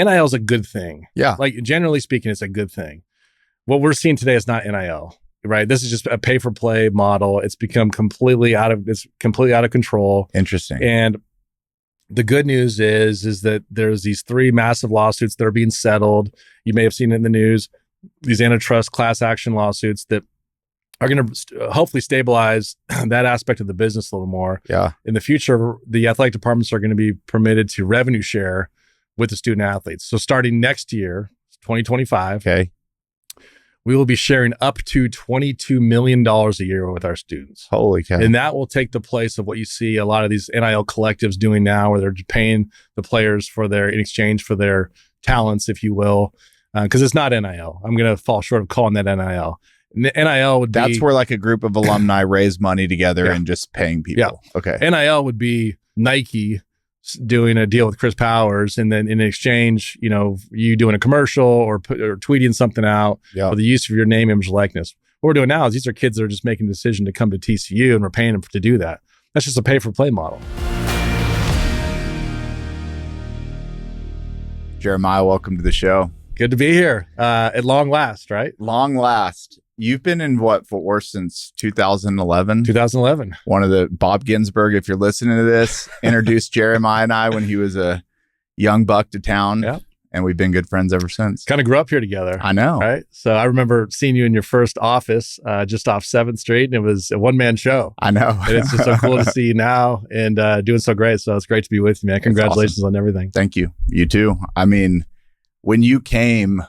NIL is a good thing. Yeah. Like generally speaking, it's a good thing. What we're seeing today is not NIL, right? This is just a pay for play model. It's become completely out of control. Interesting. And the good news is that there's these 3 massive lawsuits that are being settled. You may have seen it in the news, these antitrust class action lawsuits that are going to hopefully stabilize that aspect of the business a little more. Yeah. In the future, the athletic departments are going to be permitted to revenue share with the student athletes. So starting next year, 2025, okay, we will be sharing up to $22 million a year with our students. Holy cow. And that will take the place of what you see a lot of these NIL collectives doing now, where they're paying the players in exchange for their talents, if you will, because it's not NIL. I'm going to fall short of calling that NIL. NIL would be... That's where like a group of alumni raise money together and just paying people. Yeah. Okay. NIL would be Nike doing a deal with Chris Powers, and then in exchange, you doing a commercial or tweeting something out for the use of your name, image, likeness. What we're doing now is these are kids that are just making a decision to come to TCU, and we're paying them to do that. That's just a pay for play model. Jeremiah, welcome to the show. Good to be here at long last, right? Long last. You've been in Fort Worth since 2011? 2011. One of the Bob Ginsburg, if you're listening to this, introduced Jeremiah and I when he was a young buck to town. Yeah. And we've been good friends ever since. Kind of grew up here together. I know. Right. So I remember seeing you in your first office just off 7th Street, and it was a one-man show. I know. And it's just so cool to see you now and doing so great. So it's great to be with you, man. Congratulations on everything. Thank you. You too. I mean, when you came,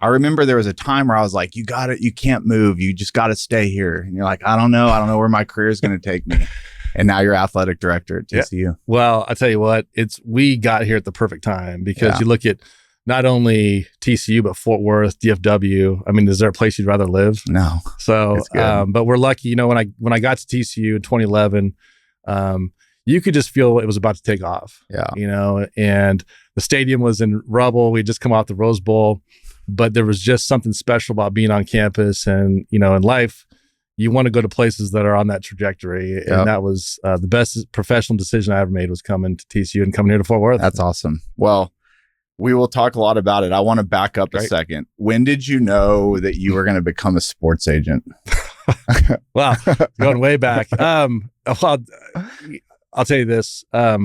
I remember there was a time where I was like, you can't move. You just got to stay here. And you're like, I don't know where my career is going to take me. And now you're athletic director at TCU. Yeah. Well, I tell you what, we got here at the perfect time because you look at not only TCU, but Fort Worth, DFW. I mean, is there a place you'd rather live? No. So, but we're lucky, when I got to TCU in 2011, you could just feel it was about to take off. Yeah. And the stadium was in rubble. We just come off the Rose Bowl. But there was just something special about being on campus, and in life, you want to go to places that are on that trajectory. Yep. And that was the best professional decision I ever made, was coming to TCU and coming here to Fort Worth. That's awesome. Well, we will talk a lot about it. I want to back up a second. When did you know that you were going to become a sports agent? Wow, going way back. I'll tell you this. I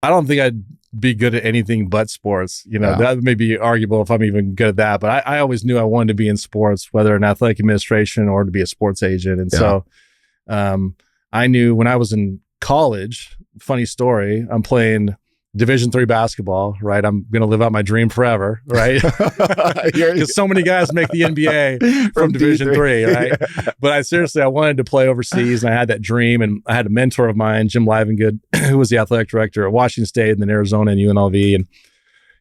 don't think I'd be good at anything but sports. That may be arguable if I'm even good at that, but I always knew I wanted to be in sports, whether in athletic administration or to be a sports agent. And so I knew when I was in college, funny story, I'm playing Division III basketball, right? I'm going to live out my dream forever, right? Because so many guys make the NBA from Division III, right? But I wanted to play overseas, and I had that dream, and I had a mentor of mine, Jim Livengood, who was the athletic director at Washington State and then Arizona and UNLV. And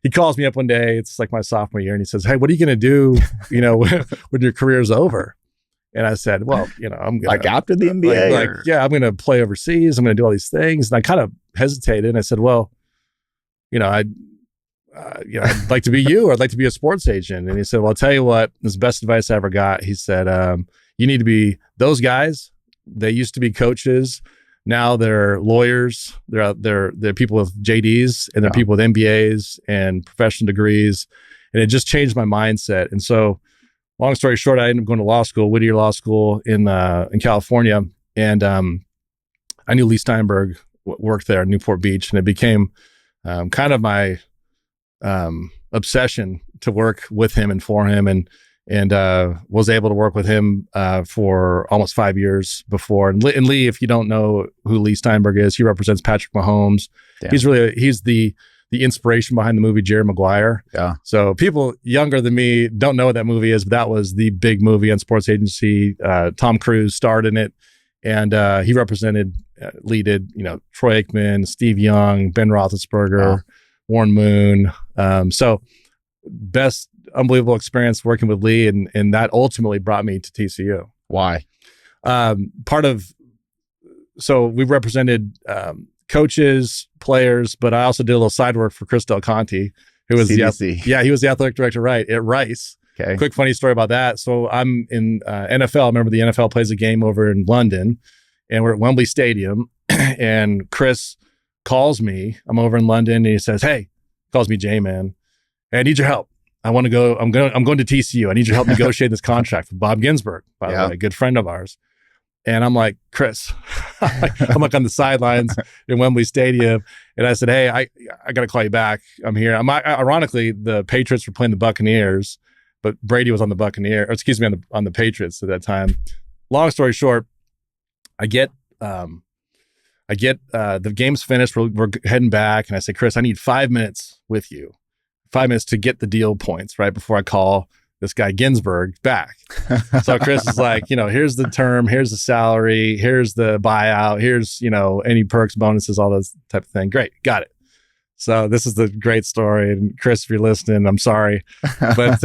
he calls me up one day, it's like my sophomore year, and he says, "Hey, what are you going to do, when your career's over?" And I said, "Well, I'm going to..." after the NBA? I'm going to play overseas. I'm going to do all these things. And I kind of hesitated, and I said, "Well, I'd like to be you, or I'd like to be a sports agent." And he said, "Well, I'll tell you what, this is the best advice I ever got." He said, "You need to be those guys. They used to be coaches. Now they're lawyers. They're people with JDs, and they're people with MBAs and professional degrees." And it just changed my mindset. And so, long story short, I ended up going to law school, Whittier Law School in California. And I knew Lee Steinberg worked there in Newport Beach, and it became kind of my obsession to work with him and for him, and was able to work with him for almost 5 years before. And Lee, if you don't know who Lee Steinberg is, he represents Patrick Mahomes. Damn. He's the inspiration behind the movie Jerry Maguire. Yeah. So people younger than me don't know what that movie is, but that was the big movie on sports agency. Tom Cruise starred in it, and he represented. Lee did, Troy Aikman, Steve Young, Ben Roethlisberger, Warren Moon. So best unbelievable experience working with Lee, and that ultimately brought me to TCU. Why? So we represented coaches, players, but I also did a little side work for Chris Del Conte, who was he was the athletic director, at Rice. Okay. Quick funny story about that. So I'm in NFL. I remember the NFL plays a game over in London, and we're at Wembley Stadium, and Chris calls me. I'm over in London, and he says, "Hey, calls me J-Man. Hey, I need your help. I want to go. I'm going to TCU. I need your help negotiate this contract with Bob Ginsburg, by the way, a good friend of ours. And I'm like, Chris, I'm like on the sidelines in Wembley Stadium. And I said, hey, I got to call you back. I'm here. Ironically, the Patriots were playing the Buccaneers, but Brady was on the on the Patriots at that time. Long story short, I get the game's finished. We're heading back. And I say, Chris, I need 5 minutes with you, 5 minutes to get the deal points right before I call this guy Ginsburg back. So Chris is like, here's the term, here's the salary, here's the buyout, here's, any perks, bonuses, all those type of thing. Great. Got it. So this is the great story. And Chris, if you're listening, I'm sorry. But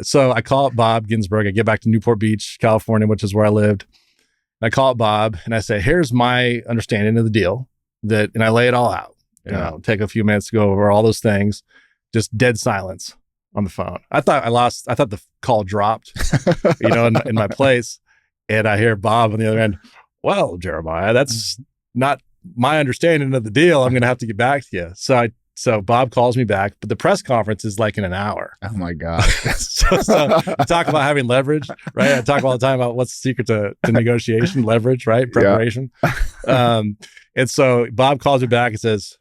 so I call up Bob Ginsburg. I get back to Newport Beach, California, which is where I lived. I call up Bob and I say, here's my understanding of the deal, and I lay it all out. Take a few minutes to go over all those things. Just dead silence on the phone. I thought the call dropped, in my place. And I hear Bob on the other end, well, Jeremiah, that's not my understanding of the deal. I'm going to have to get back to you. So Bob calls me back, but the press conference is like in an hour. Oh my God. so I talk about having leverage, right? I talk all the time about what's the secret to negotiation, leverage, right? Preparation. Yeah. And so Bob calls me back and says,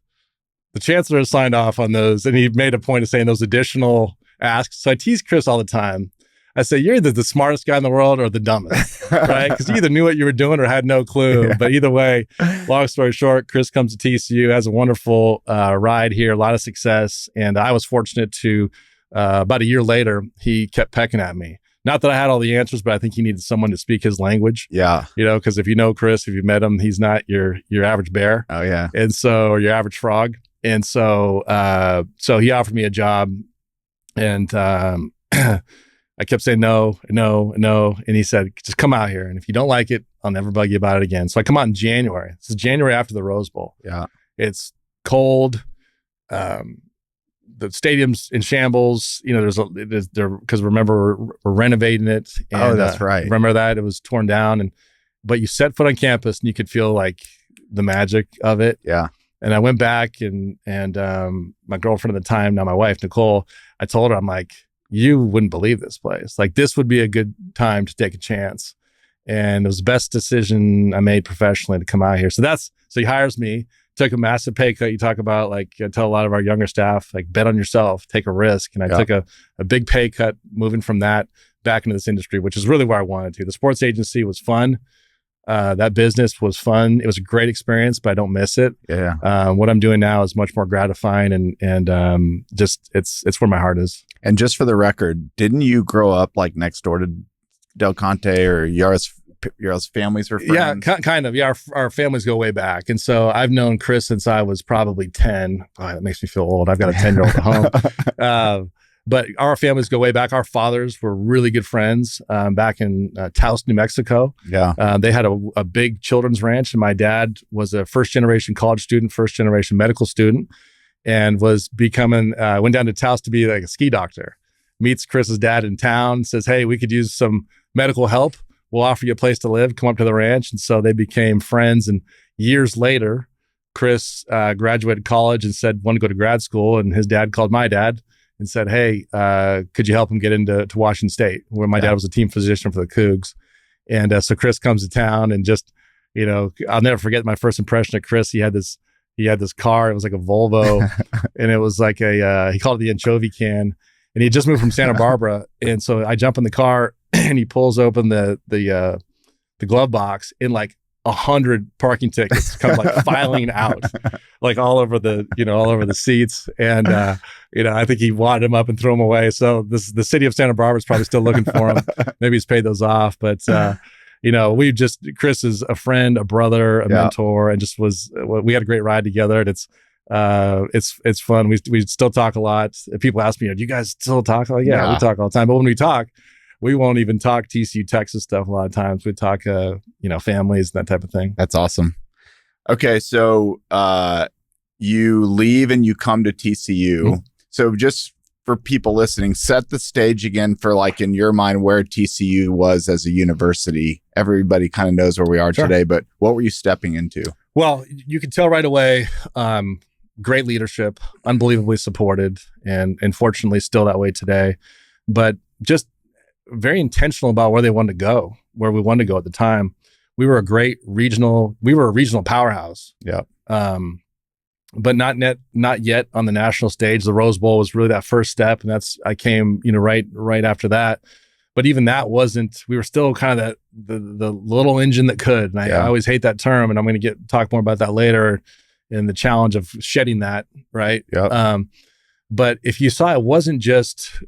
the chancellor has signed off on those. And he made a point of saying those additional asks. So I tease Chris all the time. I say, you're either the smartest guy in the world or the dumbest, right? Because you either knew what you were doing or had no clue. Yeah. But either way, long story short, Chris comes to TCU, has a wonderful ride here, a lot of success. And I was fortunate to, about a year later, he kept pecking at me. Not that I had all the answers, but I think he needed someone to speak his language. Yeah. Because if you know Chris, if you met him, he's not your average bear. Oh, yeah. And so, or your average frog. And so, so he offered me a job. And I kept saying no. And he said, just come out here. And if you don't like it, I'll never bug you about it again. So I come out in January. This is January after the Rose Bowl. Yeah. It's cold. The stadium's in shambles. Because remember, we're renovating it. And, that's right. Remember that? It was torn down. But you set foot on campus and you could feel like the magic of it. Yeah. And I went back and my girlfriend at the time, now my wife, Nicole, I told her, I'm like, you wouldn't believe this place. Like, this would be a good time to take a chance. And it was the best decision I made professionally to come out here. So he hires me, took a massive pay cut. You talk about, like, I tell a lot of our younger staff, like, bet on yourself, take a risk. And I took a big pay cut moving from that back into this industry, which is really where I wanted to. The sports agency was fun. That business was fun. It was a great experience, but I don't miss it. Yeah. What I'm doing now is much more gratifying and just it's where my heart is. And just for the record, didn't you grow up like next door to Del Conte or Yara's families were friends? Yeah, kind of. Yeah, our families go way back. And so I've known Chris since I was probably 10. Oh, that makes me feel old. I've got a 10-year-old at home. But our families go way back. Our fathers were really good friends back in Taos, New Mexico. Yeah. They had a big children's ranch, and my dad was a first-generation college student, first-generation medical student, and was went down to Taos to be like a ski doctor. Meets Chris's dad in town, says, hey, we could use some medical help. We'll offer you a place to live. Come up to the ranch. And so they became friends. And years later, Chris graduated college and said, want to go to grad school. And his dad called my dad and said, hey, could you help him get into Washington State, where my dad was a team physician for the Cougs. And so Chris comes to town and just, I'll never forget my first impression of Chris. He had this car. It was like a Volvo and it was like he called it the anchovy can. And he had just moved from Santa Barbara. And so I jump in the car and he pulls open the glove box, and like 100 parking tickets come like filing out, like all over the seats. And, I think he wadded them up and threw them away. So the city of Santa Barbara is probably still looking for him. Maybe he's paid those off, but, Chris is a friend, a brother, a mentor, and we had a great ride together. And it's fun. We still talk a lot. People ask me, do you guys still talk? Like, yeah, we talk all the time. But when we talk, we won't even talk TCU, Texas stuff a lot of times. We talk, families and that type of thing. That's awesome. Okay. So, you leave and you come to TCU. Mm-hmm. So just for people listening, set the stage again for, like, in your mind, where TCU was as a university. Everybody kind of knows where we are today, but what were you stepping into? Well, you can tell right away, great leadership, unbelievably supported, and fortunately still that way today. But just very intentional about where they wanted to go, where we wanted to go at the time. We were a regional powerhouse. Yeah. But not yet on the national stage. The Rose Bowl was really that first step, and I came, right after that. But even that wasn't. We were still kind of the little engine that could. And I always hate that term, and I'm going to talk more about that later, in the challenge of shedding that, right? Yeah. But if you saw, it wasn't just,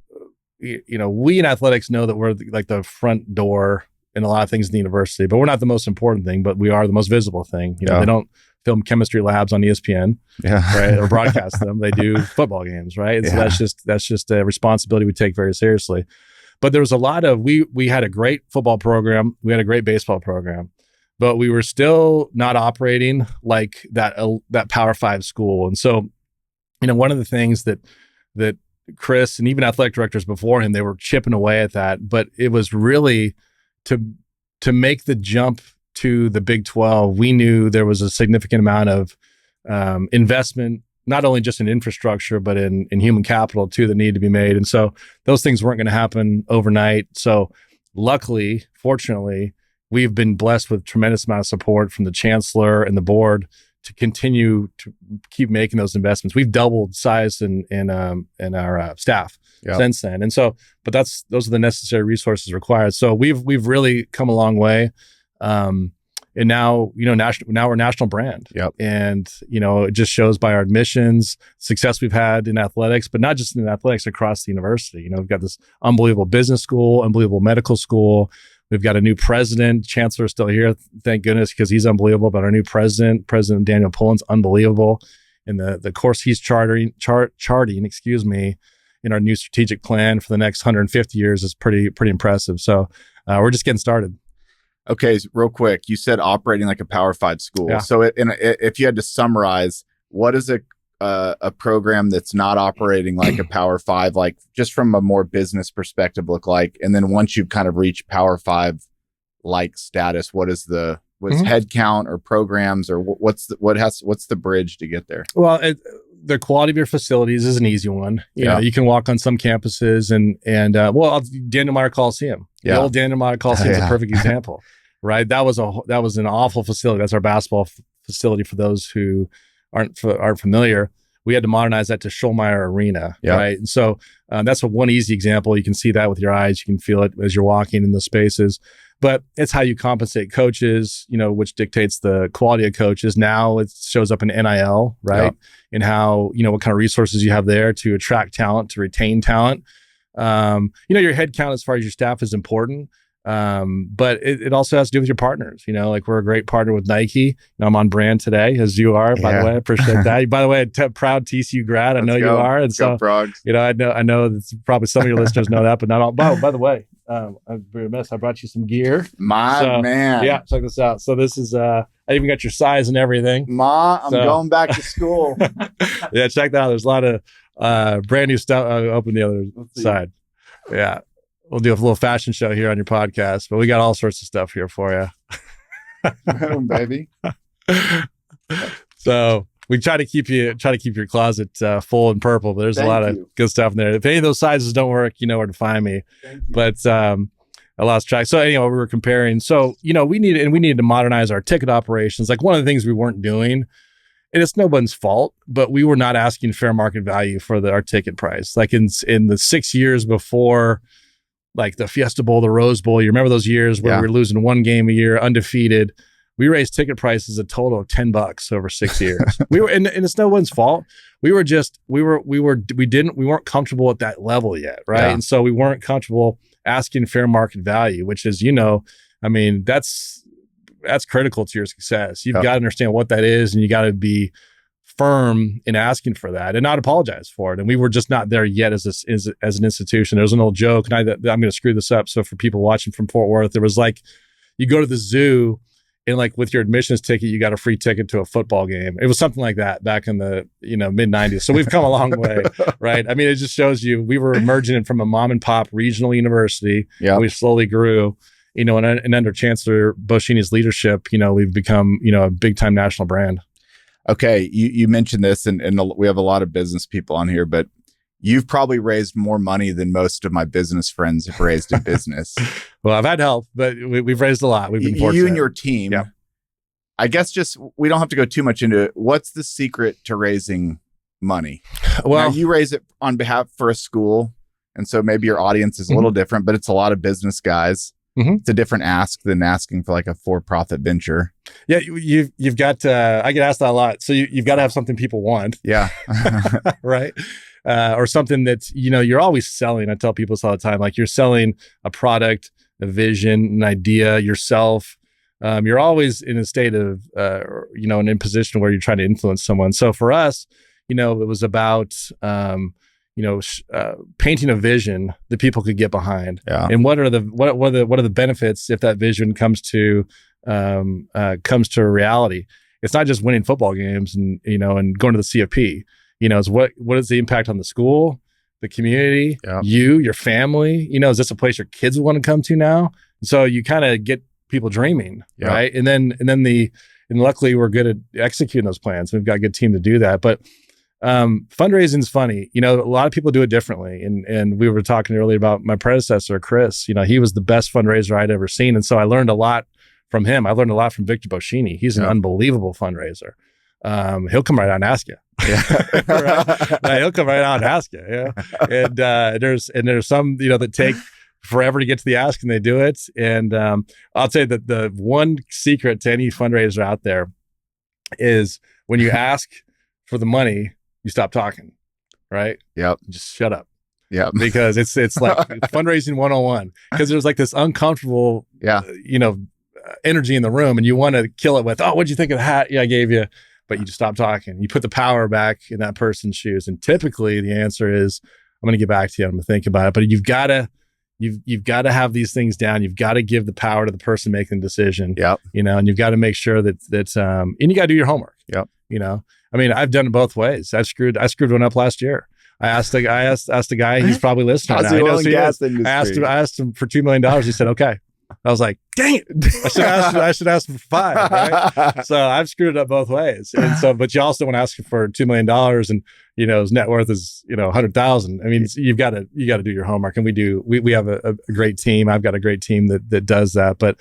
we in athletics know that we're like the front door in a lot of things in the university, but we're not the most important thing, but we are the most visible thing. They don't film chemistry labs on ESPN, right, or broadcast them. They do football games, right? And so that's just a responsibility we take very seriously. But there was a lot of we had a great football program, we had a great baseball program, but we were still not operating like that Power 5 school. And so, one of the things that Chris and even athletic directors before him, they were chipping away at that, but it was really to make the jump to the Big 12. We knew there was a significant amount of investment, not only just in infrastructure, but in human capital too, that needed to be made. And so those things weren't going to happen overnight. So luckily, fortunately, we've been blessed with tremendous amount of support from the chancellor and the board to continue to keep making those investments. We've doubled size in our staff since then. And so, but those are the necessary resources required. So we've really come a long way. And now, now we're a national brand. Yep. And, it just shows by our admissions, success we've had in athletics, but not just in athletics, across the university. We've got this unbelievable business school, unbelievable medical school. We've got a new president. Chancellor's still here, thank goodness, because he's unbelievable. But our new President Daniel Pullen's unbelievable. And the course he's charting, in our new strategic plan for the next 150 years is pretty impressive. So we're just getting started. Okay, so real quick, you said operating like a Power 5 school. Yeah. So if you had to summarize, what is a program that's not operating like a Power 5, like just from a more business perspective look like? And then once you've kind of reached Power 5 like status, what's head count or programs, or what's the bridge to get there? Well, the quality of your facilities is an easy one. You can walk on some campuses and Daniel Meyer Coliseum. The old Daniel Meyer Coliseum is a perfect example, right? That was an awful facility. That's our basketball facility for those who aren't familiar. We had to modernize that to Schulmeyer Arena, right? And so that's one easy example. You can see that with your eyes. You can feel it as you're walking in those spaces. But it's how you compensate coaches, which dictates the quality of coaches. Now it shows up in NIL, right? And how, what kind of resources you have there to attract talent, to retain talent. Your head count as far as your staff is important. But it also has to do with your partners. Like we're a great partner with Nike. I'm on brand today, as you are, by the way. I appreciate that. By the way, proud TCU grad. I know you are. And so, Frogs. I know that's probably some of your listeners know that, but not all. By the way, I'm very remiss. I brought you some gear. Man. Yeah, check this out. So this is, I even got your size and everything. I'm going back to school. Yeah, check that out. There's a lot of brand new stuff. I'll open the other side. Yeah. We'll do a little fashion show here on your podcast, but we got all sorts of stuff here for you. Baby. So we try to keep your closet full and purple, but there's a lot of good stuff in there. If any of those sizes don't work, you know where to find me. But I lost track. So anyway, we were comparing. So, we needed to modernize our ticket operations. Like one of the things we weren't doing, and it's nobody's fault, but we were not asking fair market value for our ticket price. Like in the 6 years before, like the Fiesta Bowl, the Rose Bowl, you remember those years where we were losing one game a year, undefeated. We raised ticket prices a total of $10 over 6 years. And it's no one's fault. We weren't comfortable at that level yet, right? Yeah. And so we weren't comfortable asking fair market value, which is, that's critical to your success. You've got to understand what that is, and you got to be firm in asking for that and not apologize for it. And we were just not there yet as an institution. There's an old joke, and I'm going to screw this up. So for people watching from Fort Worth, there was like, you go to the zoo and like with your admissions ticket, you got a free ticket to a football game. It was something like that back in the mid 90s. So we've come a long way, right? I mean, it just shows you we were emerging from a mom and pop regional university. Yeah, we slowly grew. And under Chancellor Boschini's leadership, we've become a big time national brand. Okay, you mentioned this, and we have a lot of business people on here, but you've probably raised more money than most of my business friends have raised in business. Well, I've had help, but we've raised a lot. We've been fortunate. You and your team. Yep. I guess just we don't have to go too much into it. What's the secret to raising money? Well, now, you raise it on behalf for a school, and so maybe your audience is a little different, but it's a lot of business guys. It's a different ask than asking for like a for-profit venture. Yeah, you've got. I get asked that a lot. So you've got to have something people want. Yeah, right. Or something that you're always selling. I tell people this all the time. Like you're selling a product, a vision, an idea, yourself. You're always in a state of and in position where you're trying to influence someone. So for us, it was about painting a vision that people could get behind. Yeah. And what are the benefits if that vision comes to reality? It's not just winning football games and going to the CFP. It's what is the impact on the school, the community, your family? Is this a place your kids want to come to now? So you kind of get people dreaming, right? And then luckily we're good at executing those plans. We've got a good team to do that. But fundraising is funny. A lot of people do it differently. And we were talking earlier about my predecessor, Chris. He was the best fundraiser I'd ever seen. And so I learned a lot from him. I learned a lot from Victor Boschini. He's an unbelievable fundraiser. He'll come right out and ask you. Right? He'll come right out and ask you. Yeah. And there's some, that take forever to get to the ask, and they do it. And I'll say that the one secret to any fundraiser out there is when you ask for the money, you stop talking, right? Yep. Just shut up. Yeah. Because it's like fundraising 101, because there's like this uncomfortable, energy in the room, and you want to kill it with, oh, what'd you think of the hat? Yeah, I gave you. But you just stop talking. You put the power back in that person's shoes. And typically the answer is, I'm going to get back to you. I'm going to think about it. But you've got to have these things down. You've got to give the power to the person making the decision. Yep. And you've got to make sure that and you got to do your homework. Yep. I've done it both ways. I screwed one up last year. I asked the guy, he's probably listening now. I asked him for $2 million. He said, okay. I was like, dang it. I should ask him for 5, right? So I've screwed it up both ways. And so, but you also want to ask for $2 million and, his net worth is, 100,000. I mean, you got to do your homework. And we have a great team. I've got a great team that does that. But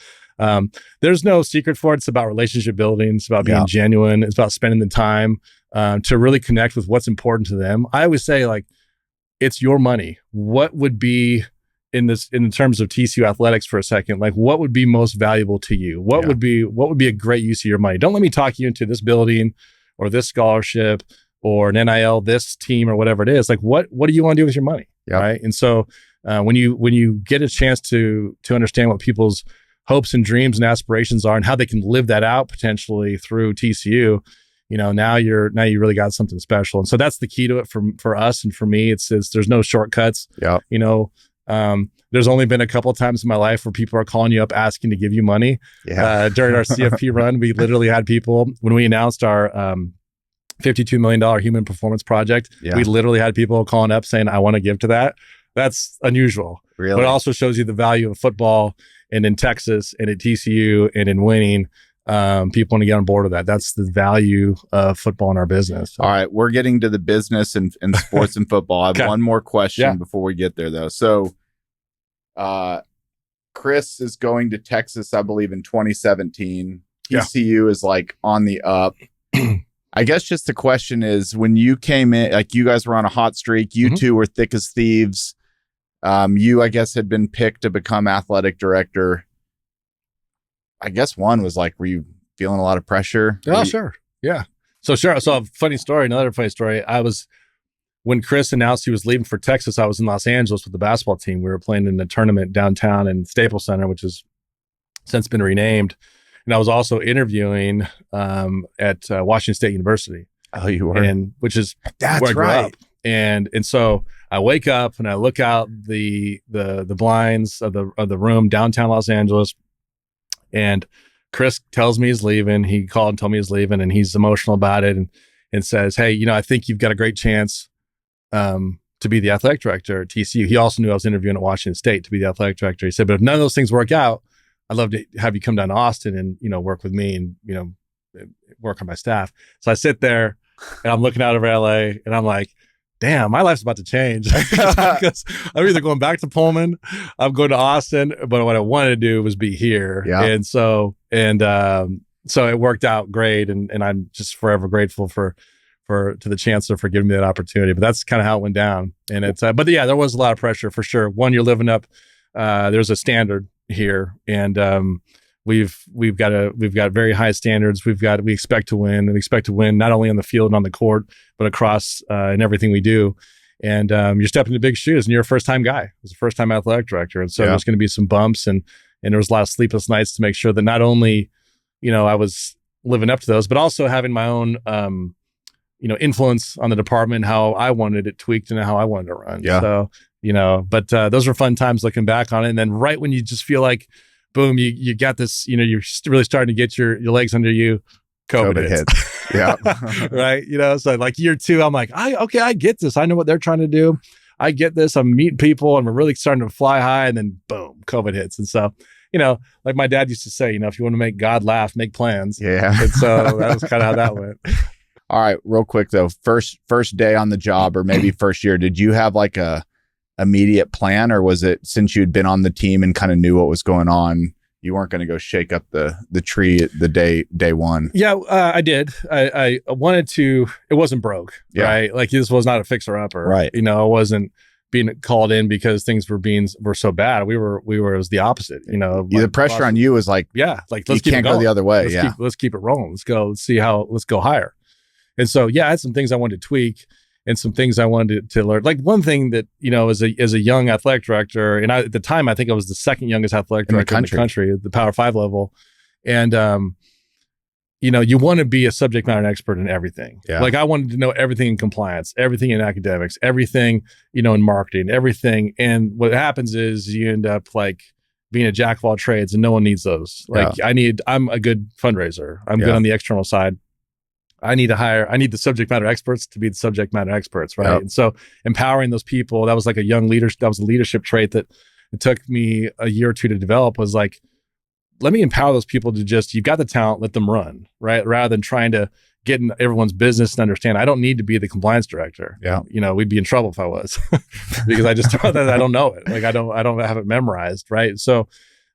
there's no secret for it. It's about relationship building. It's about being genuine. It's about spending the time to really connect with what's important to them. I always say, like, it's your money. What would be in terms of TCU athletics for a second, like what would be most valuable to you? What would be a great use of your money? Don't let me talk you into this building or this scholarship or an NIL, this team or whatever it is. Like what do you want to do with your money? Yep. Right. And so when you get a chance to understand what people's hopes and dreams and aspirations are and how they can live that out potentially through TCU, now you really got something special. And so that's the key to it for us and for me. It's there's no shortcuts. Yeah. There's only been a couple of times in my life where people are calling you up asking to give you money. Yeah. During our CFP run, we literally had people, when we announced our $52 million human performance project, we literally had people calling up saying, I want to give to that. That's unusual. Really? But it also shows you the value of football, and in Texas and at TCU and in winning, people want to get on board with that. That's the value of football in our business. So. All right. We're getting to the business and sports and football. I have one more question before we get there, though. So Chris is going to Texas, I believe, in 2017. TCU is like on the up. I guess just the question is, when you came in, like you guys were on a hot streak, you two were thick as thieves. You, I guess, had been picked to become athletic director. I guess one was like, were you feeling a lot of pressure? Oh, sure. Yeah. So another funny story. When Chris announced he was leaving for Texas, I was in Los Angeles with the basketball team. We were playing in a tournament downtown in Staples Center, which has since been renamed. And I was also interviewing at Washington State University. Oh, you were? Which is where I grew up. And so I wake up and I look out the blinds of the room downtown Los Angeles, and Chris tells me he's leaving. He called and told me he's leaving, and he's emotional about it and says, hey, I think you've got a great chance to be the athletic director at TCU. He also knew I was interviewing at Washington State to be the athletic director. He said, but if none of those things work out, I'd love to have you come down to Austin and, work with me and, work on my staff. So I sit there and I'm looking out over LA and I'm like, damn, my life's about to change because I'm either going back to Pullman, I'm going to Austin, but what I wanted to do was be here. Yeah. And so it worked out great. And I'm just forever grateful to the chancellor for giving me that opportunity. But that's kind of how it went down. And it's, but yeah, there was a lot of pressure for sure. One, you're living up, there's a standard here. And, we've got very high standards. We expect to win, and we expect to win not only on the field and on the court, but across in everything we do. And you're stepping into big shoes, and you're a first-time guy. I was a first-time athletic director, and so there's going to be some bumps, and there was a lot of sleepless nights to make sure that not only I was living up to those, but also having my own influence on the department, how I wanted it tweaked and how I wanted to run. Yeah. So but those were fun times looking back on it. And then right when you just feel like, boom, you got this, you're really starting to get your legs under you. COVID hits. Yeah. Right. So like year 2, I'm like, I get this. I know what they're trying to do. I get this. I'm meeting people and we're really starting to fly high. And then boom, COVID hits. And so, like my dad used to say, if you want to make God laugh, make plans. Yeah. And so that was kind of how that went. All right. Real quick though, first day on the job or maybe first year, did you have like a immediate plan, or was it since you'd been on the team and kind of knew what was going on, you weren't going to go shake up the tree at the day one? Yeah, I did. I wanted to. It wasn't broke, right? Like this was not a fixer upper, right? I wasn't being called in because things were so bad. We were. It was the opposite. The pressure on you was like, like let's keep it going. Go the other way. Let's keep it rolling. Let's go. Let's go higher. And so I had some things I wanted to tweak. And some things I wanted to learn. Like one thing that, as a young athletic director, and at the time, I think I was the second youngest athletic director in the country at the Power 5 level. And, you want to be a subject matter expert in everything. Yeah. Like I wanted to know everything in compliance, everything in academics, everything, in marketing, everything. And what happens is you end up like being a jack of all trades and no one needs those. Like I'm a good fundraiser. I'm good on the external side. I need the subject matter experts to be the subject matter experts, right? Yep. And so empowering those people, that was like that was a leadership trait that it took me a year or two to develop, was like, let me empower those people to just, you've got the talent, let them run, right? Rather than trying to get in everyone's business and understand, I don't need to be the compliance director. Yeah. We'd be in trouble if I was because I just thought that I don't know it. Like I don't have it memorized, right? So,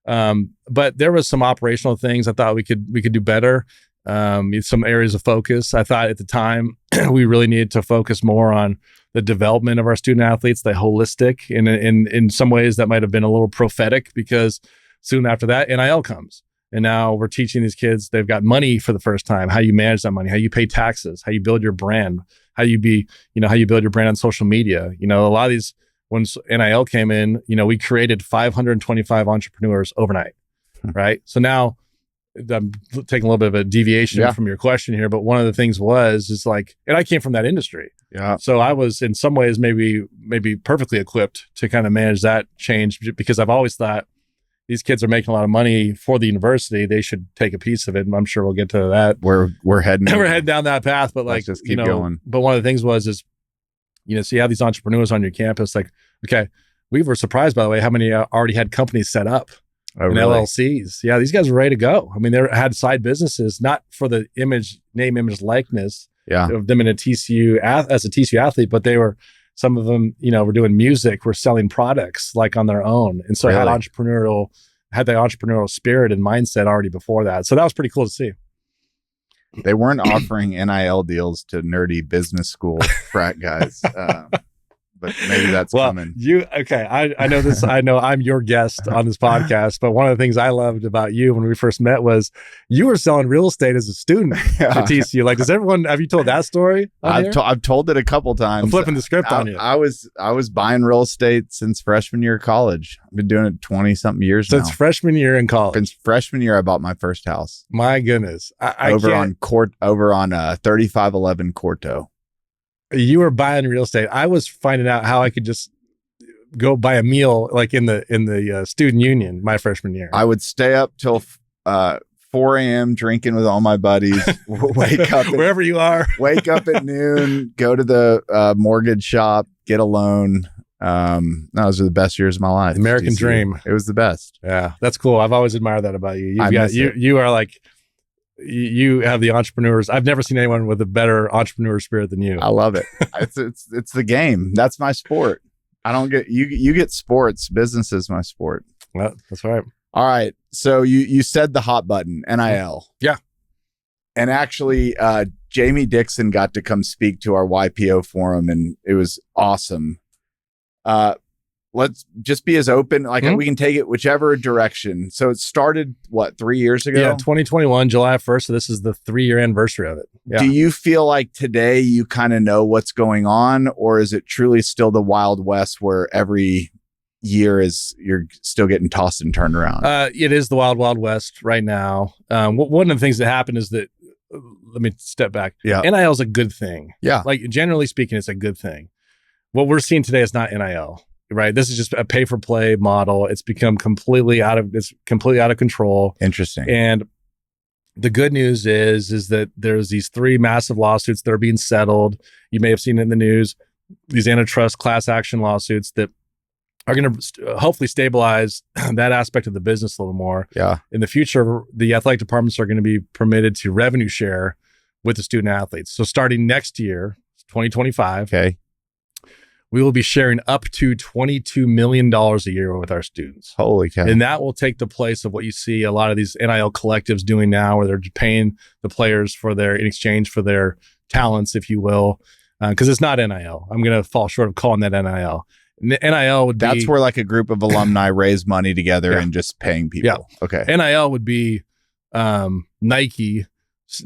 but there was some operational things I thought we could do better. Some areas of focus. I thought at the time we really needed to focus more on the development of our student athletes, the holistic, and in some ways that might have been a little prophetic, because soon after that NIL comes, and now we're teaching these kids, they've got money for the first time, how you manage that money, how you pay taxes, how you build your brand, how you build your brand on social media. A lot of these, once NIL came in, we created 525 entrepreneurs overnight, right? So now I'm taking a little bit of a deviation from your question here, but one of the things is like, and I came from that industry. Yeah. So I was in some ways maybe perfectly equipped to kind of manage that change, because I've always thought these kids are making a lot of money for the university. They should take a piece of it. And I'm sure we'll get to that. We're heading down that path, but let's just keep going. But one of the things is, so you have these entrepreneurs on your campus, like, okay, we were surprised, by the way, how many already had companies set up. And really? LLCs. Yeah, these guys were ready to go. I mean, they had side businesses, not for the name, image, likeness of them in a TCU as a TCU athlete, but some of them, were doing music, were selling products like on their own. And so really? had the entrepreneurial spirit and mindset already before that. So that was pretty cool to see. They weren't offering NIL deals to nerdy business school frat guys. But maybe that's coming. I know this. I know I'm your guest on this podcast, but one of the things I loved about you when we first met was you were selling real estate as a student at TCU. Like, have you told that story? I've told it a couple times. I'm flipping the script on you. I was buying real estate since freshman year of college. I've been doing it 20 something years now. Since freshman year in college. Since freshman year, I bought my first house. My goodness. Over on 3511 Corto. You were buying real estate. I was finding out how I could just go buy a meal like in the student union my freshman year. I would stay up till 4 a.m. drinking with all my buddies. Wake up wherever you are. Wake up at noon. Go to the mortgage shop. Get a loan. Those are the best years of my life. American dream. It was the best. Yeah, that's cool. I've always admired that about you. You are like you have the entrepreneurs. I've never seen anyone with a better entrepreneur spirit than you. I love it. It's the game. That's my sport. I don't get you get sports. Business is my sport. Well, that's right. All right. So you said the hot button, NIL. Yeah. And actually, Jamie Dixon got to come speak to our YPO forum, and it was awesome. Let's just be as open, like we can take it whichever direction. So it started, 3 years ago? Yeah, 2021, July 1st. So this is the 3-year anniversary of it. Yeah. Do you feel like today you kind of know what's going on, or is it truly still the Wild West where every year you're still getting tossed and turned around? It is the Wild West right now. One of the things that happened is that, let me step back. Yeah. NIL is a good thing. Yeah. Like generally speaking, it's a good thing. What we're seeing today is not NIL. Right. This is just a pay for play model. It's become completely out of control. Interesting. And the good news is that there's these 3 massive lawsuits that are being settled. You may have seen it in the news, these antitrust class action lawsuits that are going to hopefully stabilize that aspect of the business a little more. Yeah. In the future, the athletic departments are going to be permitted to revenue share with the student athletes. So starting next year, 2025. Okay. We will be sharing up to $22 million a year with our students. Holy cow. And that will take the place of what you see a lot of these NIL collectives doing now, where they're paying the players in exchange for their talents, if you will. Because it's not NIL. I'm going to fall short of calling that NIL. NIL would be... That's where like a group of alumni raise money together and just paying people. Yeah. Okay. NIL would be Nike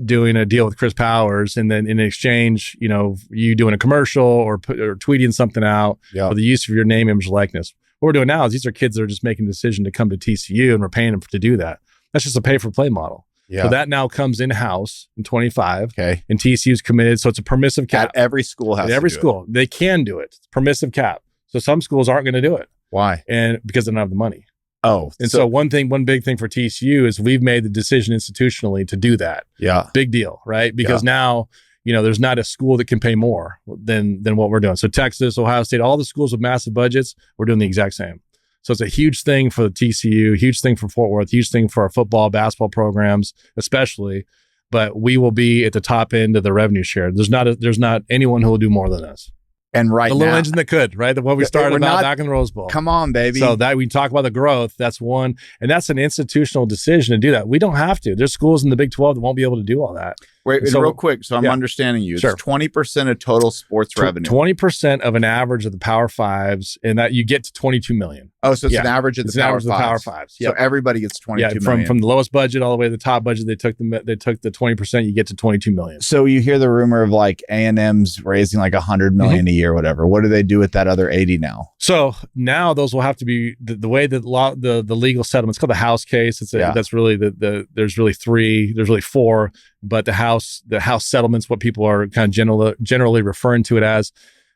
doing a deal with Chris Powers, and then in exchange, you doing a commercial or tweeting something out for the use of your name, image, likeness. What we're doing now is these are kids that are just making a decision to come to TCU, and we're paying them to do that. That's just a pay for play model. Yeah. So that now comes in house in 25. Okay. And TCU's committed, so it's a permissive cap. At every school has. At every school, they can do it. It's permissive cap. So some schools aren't going to do it. Why? And because they don't have the money. Oh, and so one big thing for TCU is we've made the decision institutionally to do that. Yeah. Big deal, right? Because now, there's not a school that can pay more than what we're doing. So Texas, Ohio State, all the schools with massive budgets, we're doing the exact same. So it's a huge thing for the TCU, huge thing for Fort Worth, huge thing for our football, basketball programs, especially. But we will be at the top end of the revenue share. There's not anyone who will do more than us. And right now, the little engine that could, right? The one we started about back in the Rose Bowl. Come on, baby. So that we talk about the growth, that's one. And that's an institutional decision to do that. We don't have to. There's schools in the Big 12 that won't be able to do all that. Wait, so, real quick, so I'm understanding you. It's sure. 20% of total sports revenue. 20% of an average of the Power Fives, and that you get to 22 million. Oh, so it's an average of the Power Fives. Yep. So everybody gets 22 million. From the lowest budget all the way to the top budget, they took the 20%, you get to 22 million. So you hear the rumor of like A&M's raising like 100 million a year or whatever. What do they do with that other 80 now? So now those will have to be the way that the legal settlement. It's called the House case. That's really there's really 3. There's really 4. But the House settlement's what people are kind of generally referring to it as.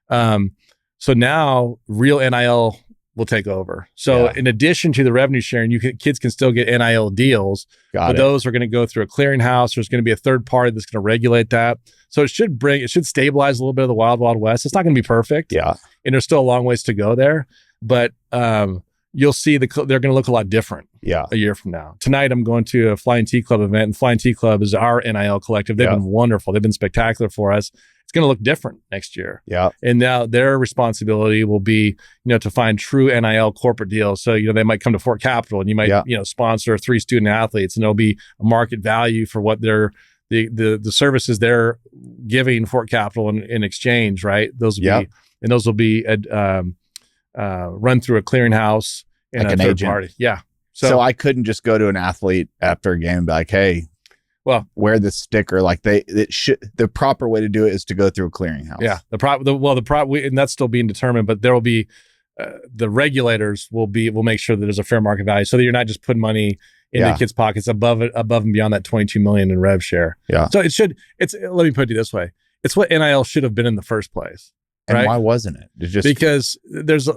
So now real NIL will take over. So in addition to the revenue sharing, kids can still get NIL deals, but those are going to go through a clearinghouse. There's going to be a third party that's going to regulate that. So it should stabilize a little bit of the Wild West. It's not going to be perfect. Yeah. And there's still a long ways to go there, but you'll see they're going to look a lot different a year from now. Tonight, I'm going to a Flying T Club event, and Flying T Club is our NIL collective. They've been wonderful. They've been spectacular for us. It's going to look different next year. Yeah. And now their responsibility will be, to find true NIL corporate deals. So, they might come to Fort Capital and you might, sponsor 3 student athletes, and there'll be a market value for what the services they're giving Fort Capital in exchange, right? Those will be run through a clearinghouse and like a third agent. Party. Yeah. So I couldn't just go to an athlete after a game and be like, hey, wear this sticker. Like the proper way to do it is to go through a clearinghouse. Yeah. And that's still being determined, but there will be, the regulators will make sure that there's a fair market value, so that you're not just putting money in the kids' pockets above and beyond that 22 million in rev share. Yeah. So let me put it this way. It's what NIL should have been in the first place. And right? why wasn't it? Because there's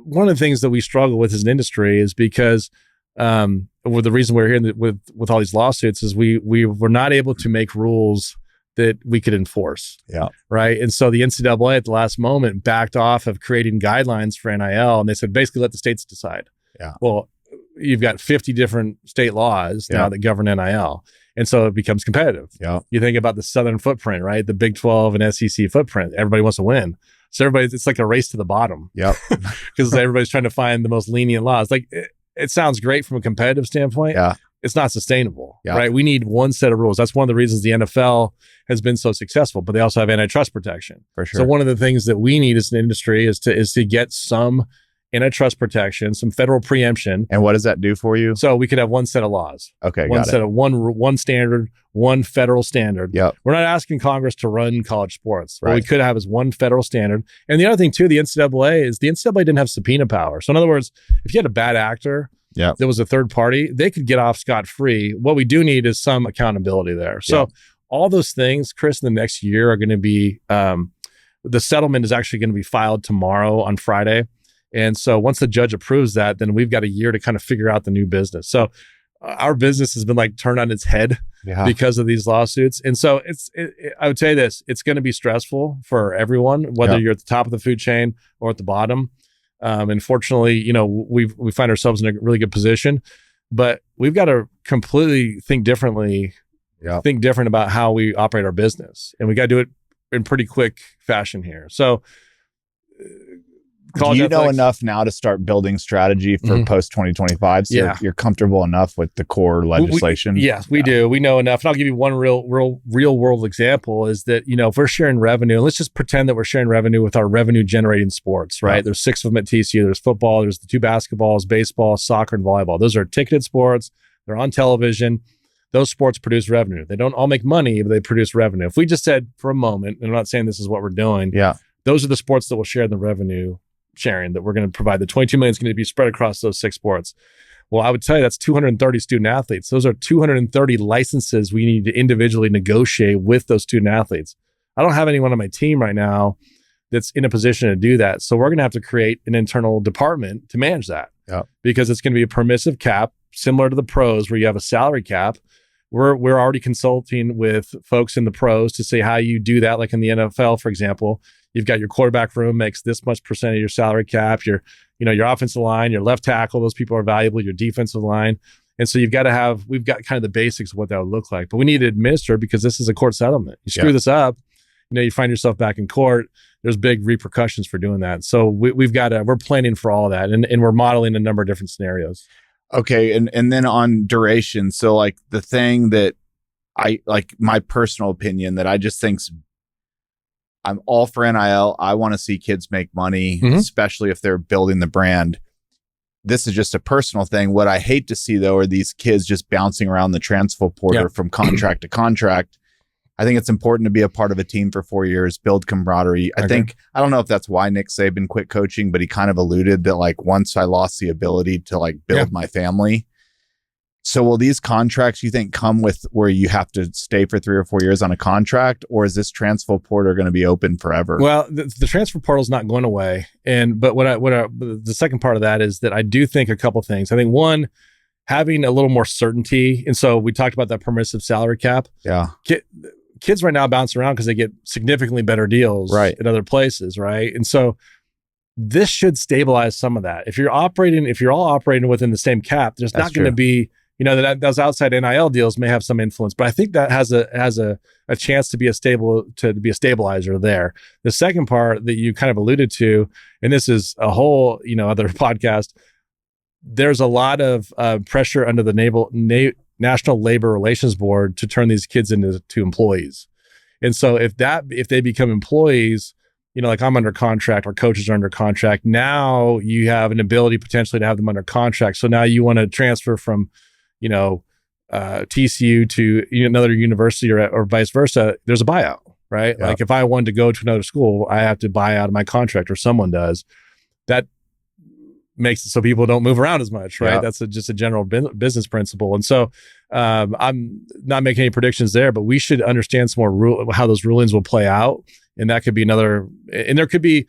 one of the things that we struggle with as an industry is because the reason we're here with all these lawsuits is we were not able to make rules that we could enforce. Yeah. Right. And so the NCAA at the last moment backed off of creating guidelines for NIL, and they said basically let the states decide. Yeah. Well, you've got 50 different state laws now that govern NIL. And so it becomes competitive. Yeah. You think about the Southern footprint, right? The Big 12 and SEC footprint. Everybody wants to win. So it's like a race to the bottom. Yep. Because everybody's trying to find the most lenient laws. Like it sounds great from a competitive standpoint. Yeah. It's not sustainable, Yeah. right? We need one set of rules. That's one of the reasons the NFL has been so successful, but they also have antitrust protection. For sure. So one of the things that we need as an industry is to get some antitrust protection, some federal preemption. And what does that do for you? So we could have one set of laws. Okay, one got set it. of one standard, one federal standard. Yep. We're not asking Congress to run college sports. What we Right. could have is one federal standard. And the other thing too, the NCAA didn't have subpoena power. So in other words, if you had a bad actor Yep. that was a third party, they could get off scot-free. What we do need is some accountability there. So Yep. all those things, Chris, in the next year are going to be, the settlement is actually going to be filed tomorrow on Friday. And so once the judge approves that, then we've got a year to kind of figure out the new business. So our business has been like turned on its head because of these lawsuits. And so I would say this, it's going to be stressful for everyone, whether you're at the top of the food chain or at the bottom. And fortunately, you know, we find ourselves in a really good position, but we've got to completely think differently, think different about how we operate our business. And we got to do it in pretty quick fashion here. So do you know enough now to start building strategy for post 2025? So you're comfortable enough with the core legislation? Yes, we do. We know enough. And I'll give you one real world example is that, you know, if we're sharing revenue, and let's just pretend that we're sharing revenue with our revenue generating sports, right? There's 6 of them at TCU. There's football, there's the 2 basketballs, baseball, soccer, and volleyball. Those are ticketed sports. They're on television. Those sports produce revenue. They don't all make money, but they produce revenue. If we just said for a moment, and I'm not saying this is what we're doing, those are the sports that will share the revenue sharing that we're going to provide. The 22 million is going to be spread across those 6 sports. Well, I would tell you that's 230 student athletes. Those are 230 licenses we need to individually negotiate with those student athletes. I don't have anyone on my team right now that's in a position to do that. So we're going to have to create an internal department to manage that because it's going to be a permissive cap similar to the pros where you have a salary cap. We're already consulting with folks in the pros to say how you do that. Like in the NFL, for example, you've got your quarterback room makes this much % of your salary cap, your offensive line, your left tackle, those people are valuable, your defensive line. And so we've got kind of the basics of what that would look like, but we need to administer because this is a court settlement. You screw this up, you find yourself back in court. There's big repercussions for doing that. So we're planning for all of that and we're modeling a number of different scenarios. Okay. And then on duration. So like the thing that I like, my personal opinion that I just think's I'm all for NIL. I want to see kids make money, especially if they're building the brand. This is just a personal thing. What I hate to see, though, are these kids just bouncing around the transfer portal from contract to contract. I think it's important to be a part of a team for 4 years, build camaraderie. I don't know if that's why Nick Saban quit coaching, but he kind of alluded that like once I lost the ability to like build my family. So will these contracts, you think, come with where you have to stay for 3 or 4 years on a contract, or is this transfer portal going to be open forever? Well, the transfer portal is not going away, but the second part of that is that I do think a couple things. I think one, having a little more certainty, and so we talked about that permissive salary cap. Yeah, kids right now bounce around because they get significantly better deals at other places, right? And so this should stabilize some of that. If you're all operating within the same cap, there's not going to be. Those outside NIL deals may have some influence, but I think that has a chance to be a stabilizer there. The second part that you kind of alluded to, and this is a whole other podcast. There's a lot of pressure under the National Labor Relations Board to turn these kids into employees, and so if they become employees, like I'm under contract, our coaches are under contract. Now you have an ability potentially to have them under contract. So now you want to transfer from TCU to another university or vice versa, there's a buyout, right? Like if I wanted to go to another school, I have to buy out of my contract or someone does. That makes it so people don't move around as much, right? That's just a general business principle. And so I'm not making any predictions there, but we should understand some more how those rulings will play out. And that could be and there could be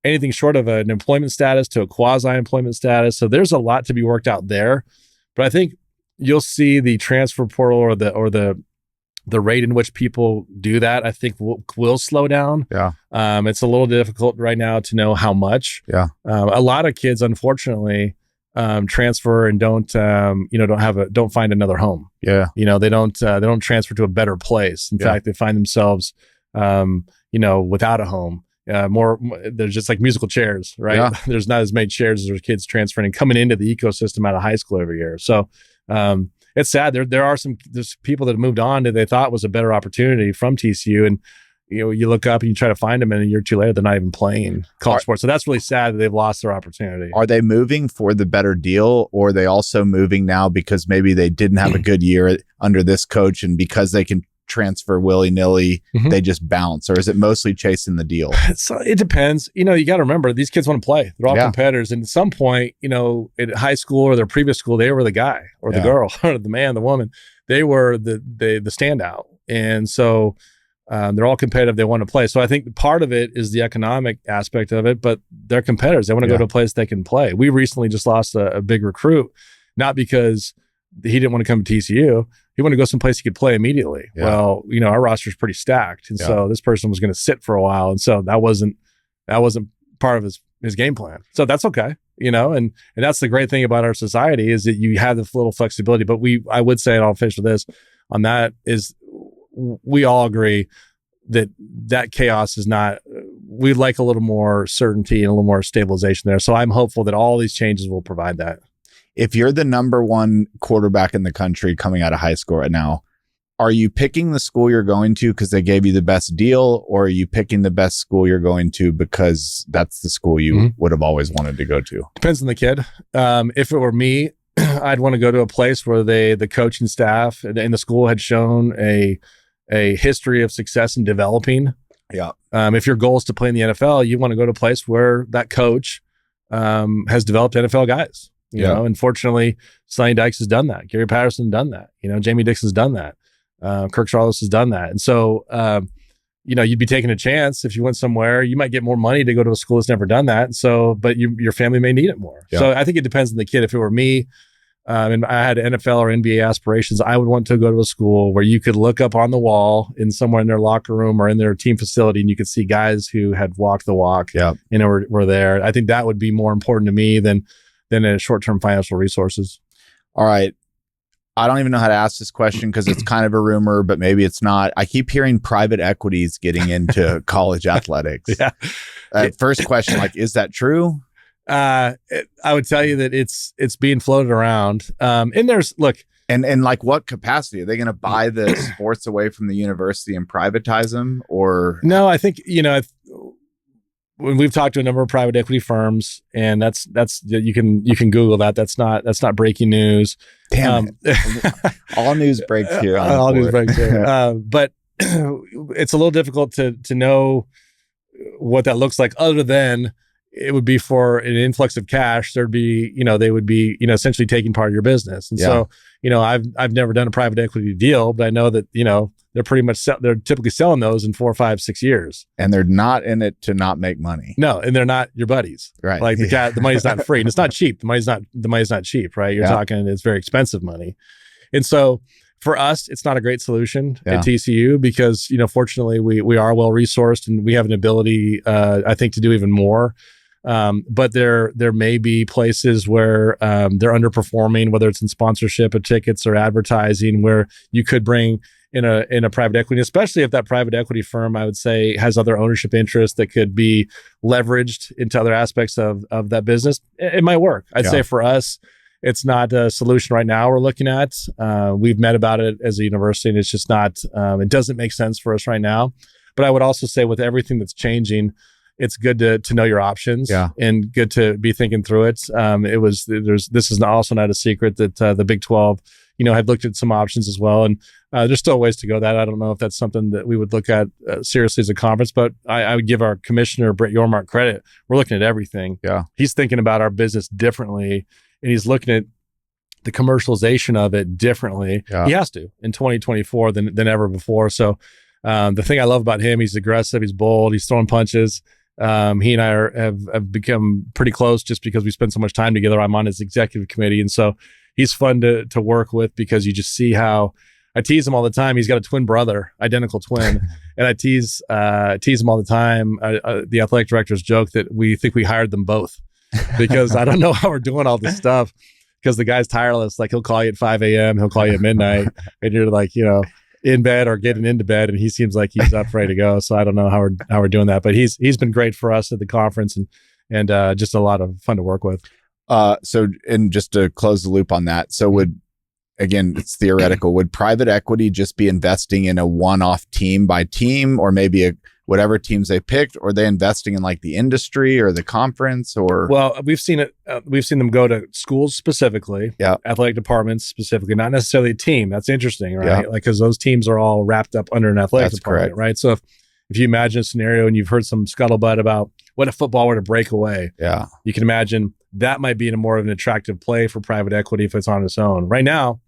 anything short of an employment status to a quasi-employment status. So there's a lot to be worked out there. But I think you'll see the transfer portal or the rate in which people do that, I think will slow down. It's a little difficult right now to know how much. A lot of kids, unfortunately, transfer and don't don't find another home. Yeah. They don't transfer to a better place. In fact, they find themselves without a home. There's just like musical chairs, right? Yeah. There's not as many chairs as there's kids transferring and coming into the ecosystem out of high school every year. So it's sad. There's people that have moved on that they thought was a better opportunity from TCU, and you look up and you try to find them, and a year or two later they're not even playing college sports. So that's really sad that they've lost their opportunity. Are they moving for the better deal, or are they also moving now because maybe they didn't have a good year under this coach, and because they can transfer willy-nilly, they just bounce? Or is it mostly chasing the deal? So it depends. You got to remember, these kids want to play. They're all competitors. And at some point, at high school or their previous school, they were the guy or the girl or the man, the woman. They were the standout. And so they're all competitive. They want to play. So I think part of it is the economic aspect of it, but they're competitors. They want to go to a place they can play. We recently just lost a big recruit, not because he didn't want to come to TCU. He wanted to go someplace he could play immediately. Yeah. Well, our roster is pretty stacked. And so this person was going to sit for a while. And so that wasn't part of his game plan. So that's okay. And that's the great thing about our society is that you have this little flexibility. But I would say, and I'll finish with this on that, is we all agree that chaos is not, we'd like a little more certainty and a little more stabilization there. So I'm hopeful that all these changes will provide that. If you're the number one quarterback in the country coming out of high school right now, are you picking the school you're going to because they gave you the best deal, or are you picking the best school you're going to because that's the school you would have always wanted to go to? Depends on the kid. If it were me, I'd want to go to a place where the coaching staff and the school had shown a history of success in developing. Yeah. If your goal is to play in the NFL, you want to go to a place where that coach has developed NFL guys. You know, unfortunately, Sonny Dykes has done that. Gary Patterson has done that. Jamie Dixon's done that. Kirk Charles has done that. And so, you'd be taking a chance if you went somewhere. You might get more money to go to a school that's never done that. And so, but your family may need it more. Yeah. So I think it depends on the kid. If it were me, and I had NFL or NBA aspirations, I would want to go to a school where you could look up on the wall in somewhere in their locker room or in their team facility, and you could see guys who had walked the walk. Yeah, were there. I think that would be more important to me than a short-term financial resources. All right. I don't even know how to ask this question because it's kind of a rumor, but maybe it's not. I keep hearing private equities getting into college athletics. Yeah. First question, is that true? I would tell you that it's being floated around. And there's, look. And what capacity? Are they going to buy the sports away from the university and privatize them? Or no, I think, when we've talked to a number of private equity firms, and that's you can Google that. That's not breaking news. Damn it. All news breaks here. All news breaks here. But it's a little difficult to know what that looks like, other than it would be for an influx of cash. There'd be, they would be, essentially taking part of your business. And so, I've never done a private equity deal, but I know that, they're pretty much, they're typically selling those in 4, 5, 6 years. And they're not in it to not make money. No. And they're not your buddies. Right. Like the money's not free, and it's not cheap. The money's not cheap, right? You're talking, it's very expensive money. And so for us, it's not a great solution at TCU because, fortunately we are well resourced and we have an ability, I think, to do even more. But there may be places where they're underperforming, whether it's in sponsorship of tickets or advertising, where you could bring in a private equity, especially if that private equity firm, I would say, has other ownership interests that could be leveraged into other aspects of that business. It might work. I'd say for us, it's not a solution right now we're looking at. We've met about it as a university, and it's just not, it doesn't make sense for us right now. But I would also say with everything that's changing, it's good to know your options and good to be thinking through it. This is also not a secret that the Big 12, had looked at some options as well. And there's still ways to go that. I don't know if that's something that we would look at seriously as a conference, but I would give our commissioner, Brett Yormark, credit. We're looking at everything. Yeah. He's thinking about our business differently, and he's looking at the commercialization of it differently. Yeah. He has to in 2024 than ever before. So the thing I love about him, he's aggressive, he's bold, he's throwing punches. He and I have become pretty close just because we spend so much time together. I'm on his executive committee. And so he's fun to work with because you just see how I tease him all the time. He's got a twin brother, identical twin. And I tease him all the time. The athletic directors joke that we think we hired them both because I don't know how we're doing all this stuff, because the guy's tireless. Like, he'll call you at 5 a.m., he'll call you at midnight, and you're like, in bed or getting into bed, and he seems like he's up ready to go. So I don't know how we're doing that, but he's been great for us at the conference, and just a lot of fun to work with. And just to close the loop on that, so again, it's theoretical. Would private equity just be investing in a one-off team by team, or maybe whatever teams they picked, or are they investing in like the industry or the conference? Or well, we've seen it. We've seen them go to schools specifically, athletic departments specifically, not necessarily a team. That's interesting, right? Yeah. Like, because those teams are all wrapped up under an athletic department, right? So if you imagine a scenario, and you've heard some scuttlebutt about what if football were to break away, you can imagine that might be in a more of an attractive play for private equity if it's on its own. Right now,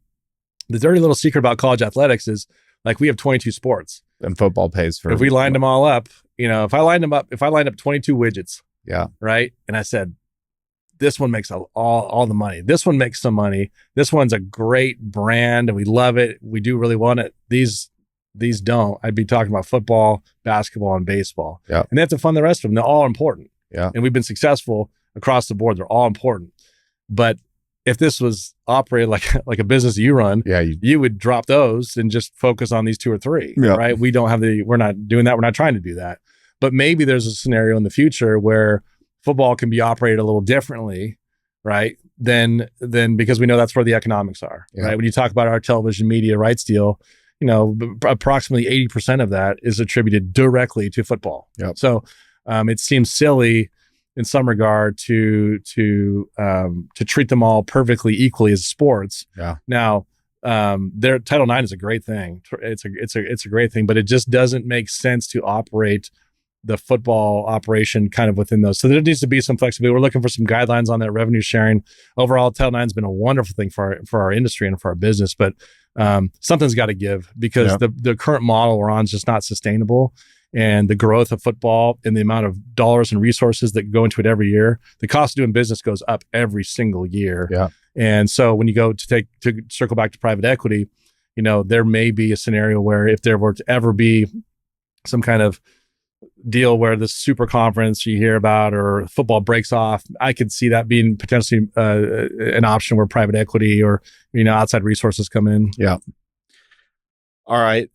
the dirty little secret about college athletics is, like, we have 22 sports. And football pays for. If we lined them all up, if I lined up 22 widgets, right, and I said, this one makes all the money, this one makes some money, this one's a great brand and we love it, we do really want it, these don't, I'd be talking about football, basketball, and baseball. And they have to fund the rest of them. They're all important. And we've been successful across the board. They're all important. But if this was operated like a business you run, you would drop those and just focus on these 2 or 3, right? We're not doing that. We're not trying to do that. But maybe there's a scenario in the future where football can be operated a little differently, right? Then because we know that's where the economics are, right? When you talk about our television media rights deal, approximately 80% of that is attributed directly to football. So it seems silly in some regard to treat them all perfectly equally as sports. Now, their Title IX is a great thing. It's a great thing, but it just doesn't make sense to operate the football operation kind of within those. So there needs to be some flexibility. We're looking for some guidelines on that revenue sharing. Overall, Title IX has been a wonderful thing for our industry and for our business, but something's got to give, because the current model we're on is just not sustainable. And the growth of football and the amount of dollars and resources that go into it every year, the cost of doing business goes up every single year. And so when you go to circle back to private equity, there may be a scenario where if there were to ever be some kind of deal where this super conference you hear about or football breaks off, I could see that being potentially an option where private equity or outside resources come in. All right.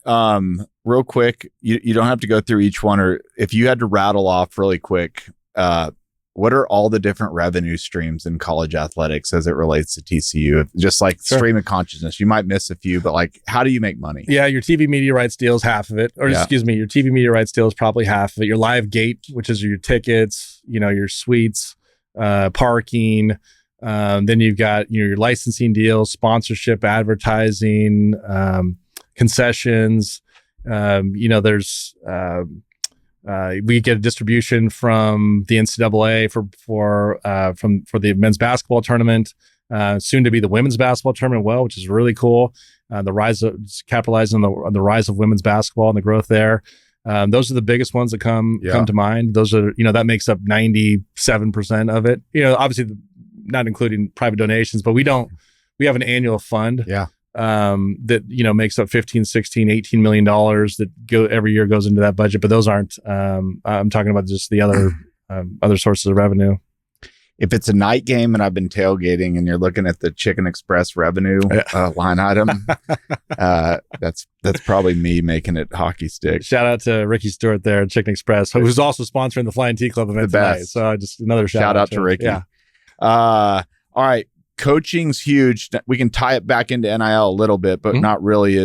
Real quick, you don't have to go through each one, or if you had to rattle off really quick, what are all the different revenue streams in college athletics as it relates to TCU? Just like stream of consciousness, you might miss a few, but like, how do you make money? Your TV media rights deal is half of it, or your TV media rights deal is probably half of it. Your live gate, which is your tickets, your suites, parking. Then you've got your licensing deals, sponsorship, advertising, concessions. There's we get a distribution from the NCAA for the men's basketball tournament, soon to be the women's basketball tournament, which is really cool. The rise of capitalizing on the rise of women's basketball and the growth there. Those are the biggest ones that come to mind. Those are, that makes up 97% of it. Obviously not including private donations, but we have an annual fund. That makes up 15, 16, 18 million dollars that every year goes into that budget. But those aren't. I'm talking about just the other sources of revenue. If it's a night game and I've been tailgating and you're looking at the Chicken Express revenue line item, that's probably me making it hockey stick. Shout out to Ricky Stewart there at Chicken Express, who's also sponsoring the Flying Tea Club event tonight. So just another shout out to Ricky. All right. Coaching's huge. We can tie it back into NIL a little bit, but not really.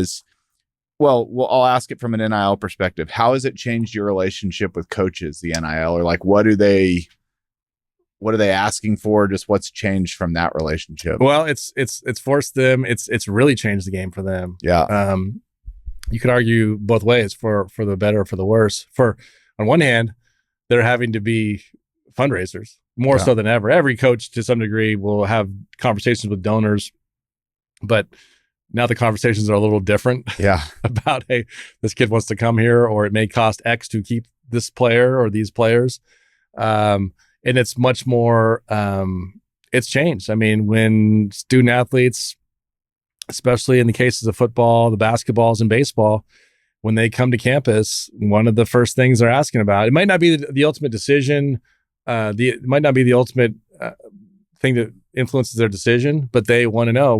I'll ask it from an NIL perspective. How has it changed your relationship with coaches, the NIL, or like what are they asking for? Just what's changed from that relationship? Well, it's forced them. It's really changed the game for them. You could argue both ways, for the better or for the worse. On one hand, they're having to be fundraisers more so than ever. Every coach to some degree will have conversations with donors, but now the conversations are a little different. About, hey, this kid wants to come here, or it may cost X to keep this player or these players. And it's much more, it's changed. I mean, when student athletes, especially in the cases of football, the basketballs and baseball, when they come to campus, one of the first things they're asking about, it might not be the ultimate decision. It might not be the ultimate thing that influences their decision, but they want to know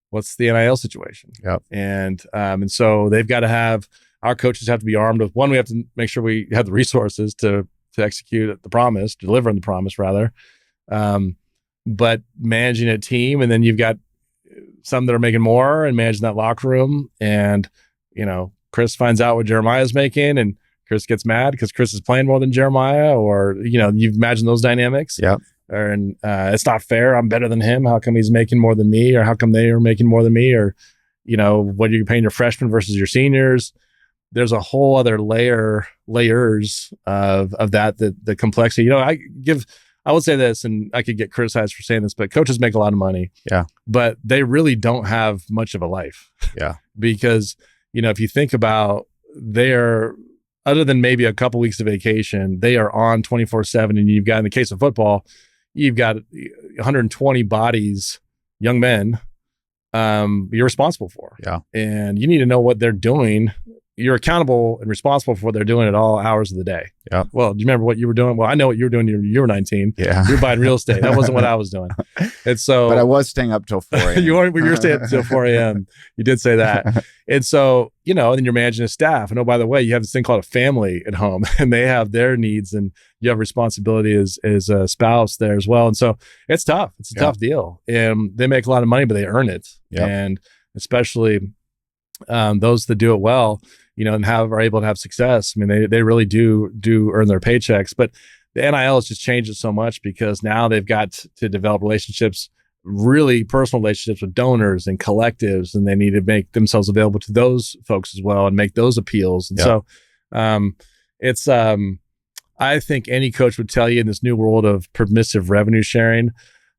what's the NIL situation. Yep. And so they've got to have, our coaches have to be armed with, one, we have to make sure we have the resources to execute the promise, deliver on the promise rather. But managing a team, and then you've got some that are making more and managing that locker room. And, Chris finds out what Jeremiah's making and Chris gets mad because Chris is playing more than Jeremiah, or, you imagine those dynamics. Yep. And it's not fair. I'm better than him. How come he's making more than me? Or how come they are making more than me? Or, what are you paying your freshmen versus your seniors? There's a whole other layers of that, the complexity. I would say this, and I could get criticized for saying this, but coaches make a lot of money. Yeah. But they really don't have much of a life. Yeah. Because, if you think about, they're, other than maybe a couple weeks of vacation, they are on 24/7. And you've got, in the case of football, you've got 120 bodies, young men, you're responsible for. Yeah. And you need to know what they're doing. You're accountable and responsible for what they're doing at all hours of the day. Yeah. Well, do you remember what you were doing? Well, I know what you were doing. You were 19. Yeah. You were buying real estate. That wasn't what I was doing. And so, but I was staying up till 4 a.m. you were staying up till 4 a.m. You did say that. And so, then you're managing a staff. And oh, by the way, you have this thing called a family at home, and they have their needs, and you have responsibility as a spouse there as well. And so it's tough. It's a tough deal. And they make a lot of money, but they earn it. Yep. And especially those that do it well, and are able to have success. I mean, they really do earn their paychecks. But the NIL has just changed it so much, because now they've got to develop relationships, really personal relationships with donors and collectives, and they need to make themselves available to those folks as well and make those appeals. And so it's I think any coach would tell you, in this new world of permissive revenue sharing,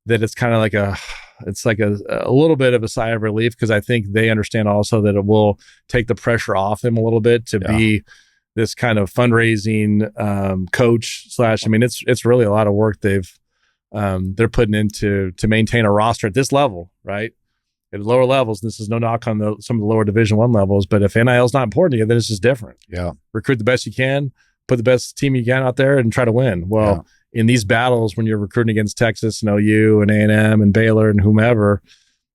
that it's kind of like a little bit of a sigh of relief, because I think they understand also that it will take the pressure off them a little bit to be this kind of fundraising coach / I mean, it's really a lot of work they're putting into to maintain a roster at this level, right? At lower levels, this is no knock on some of the lower Division I levels, but if NIL is not important to you, then it's just different. Yeah. Recruit the best you can, put the best team you can out there, and try to win. Well, in these battles, when you're recruiting against Texas and OU and A&M and Baylor and whomever,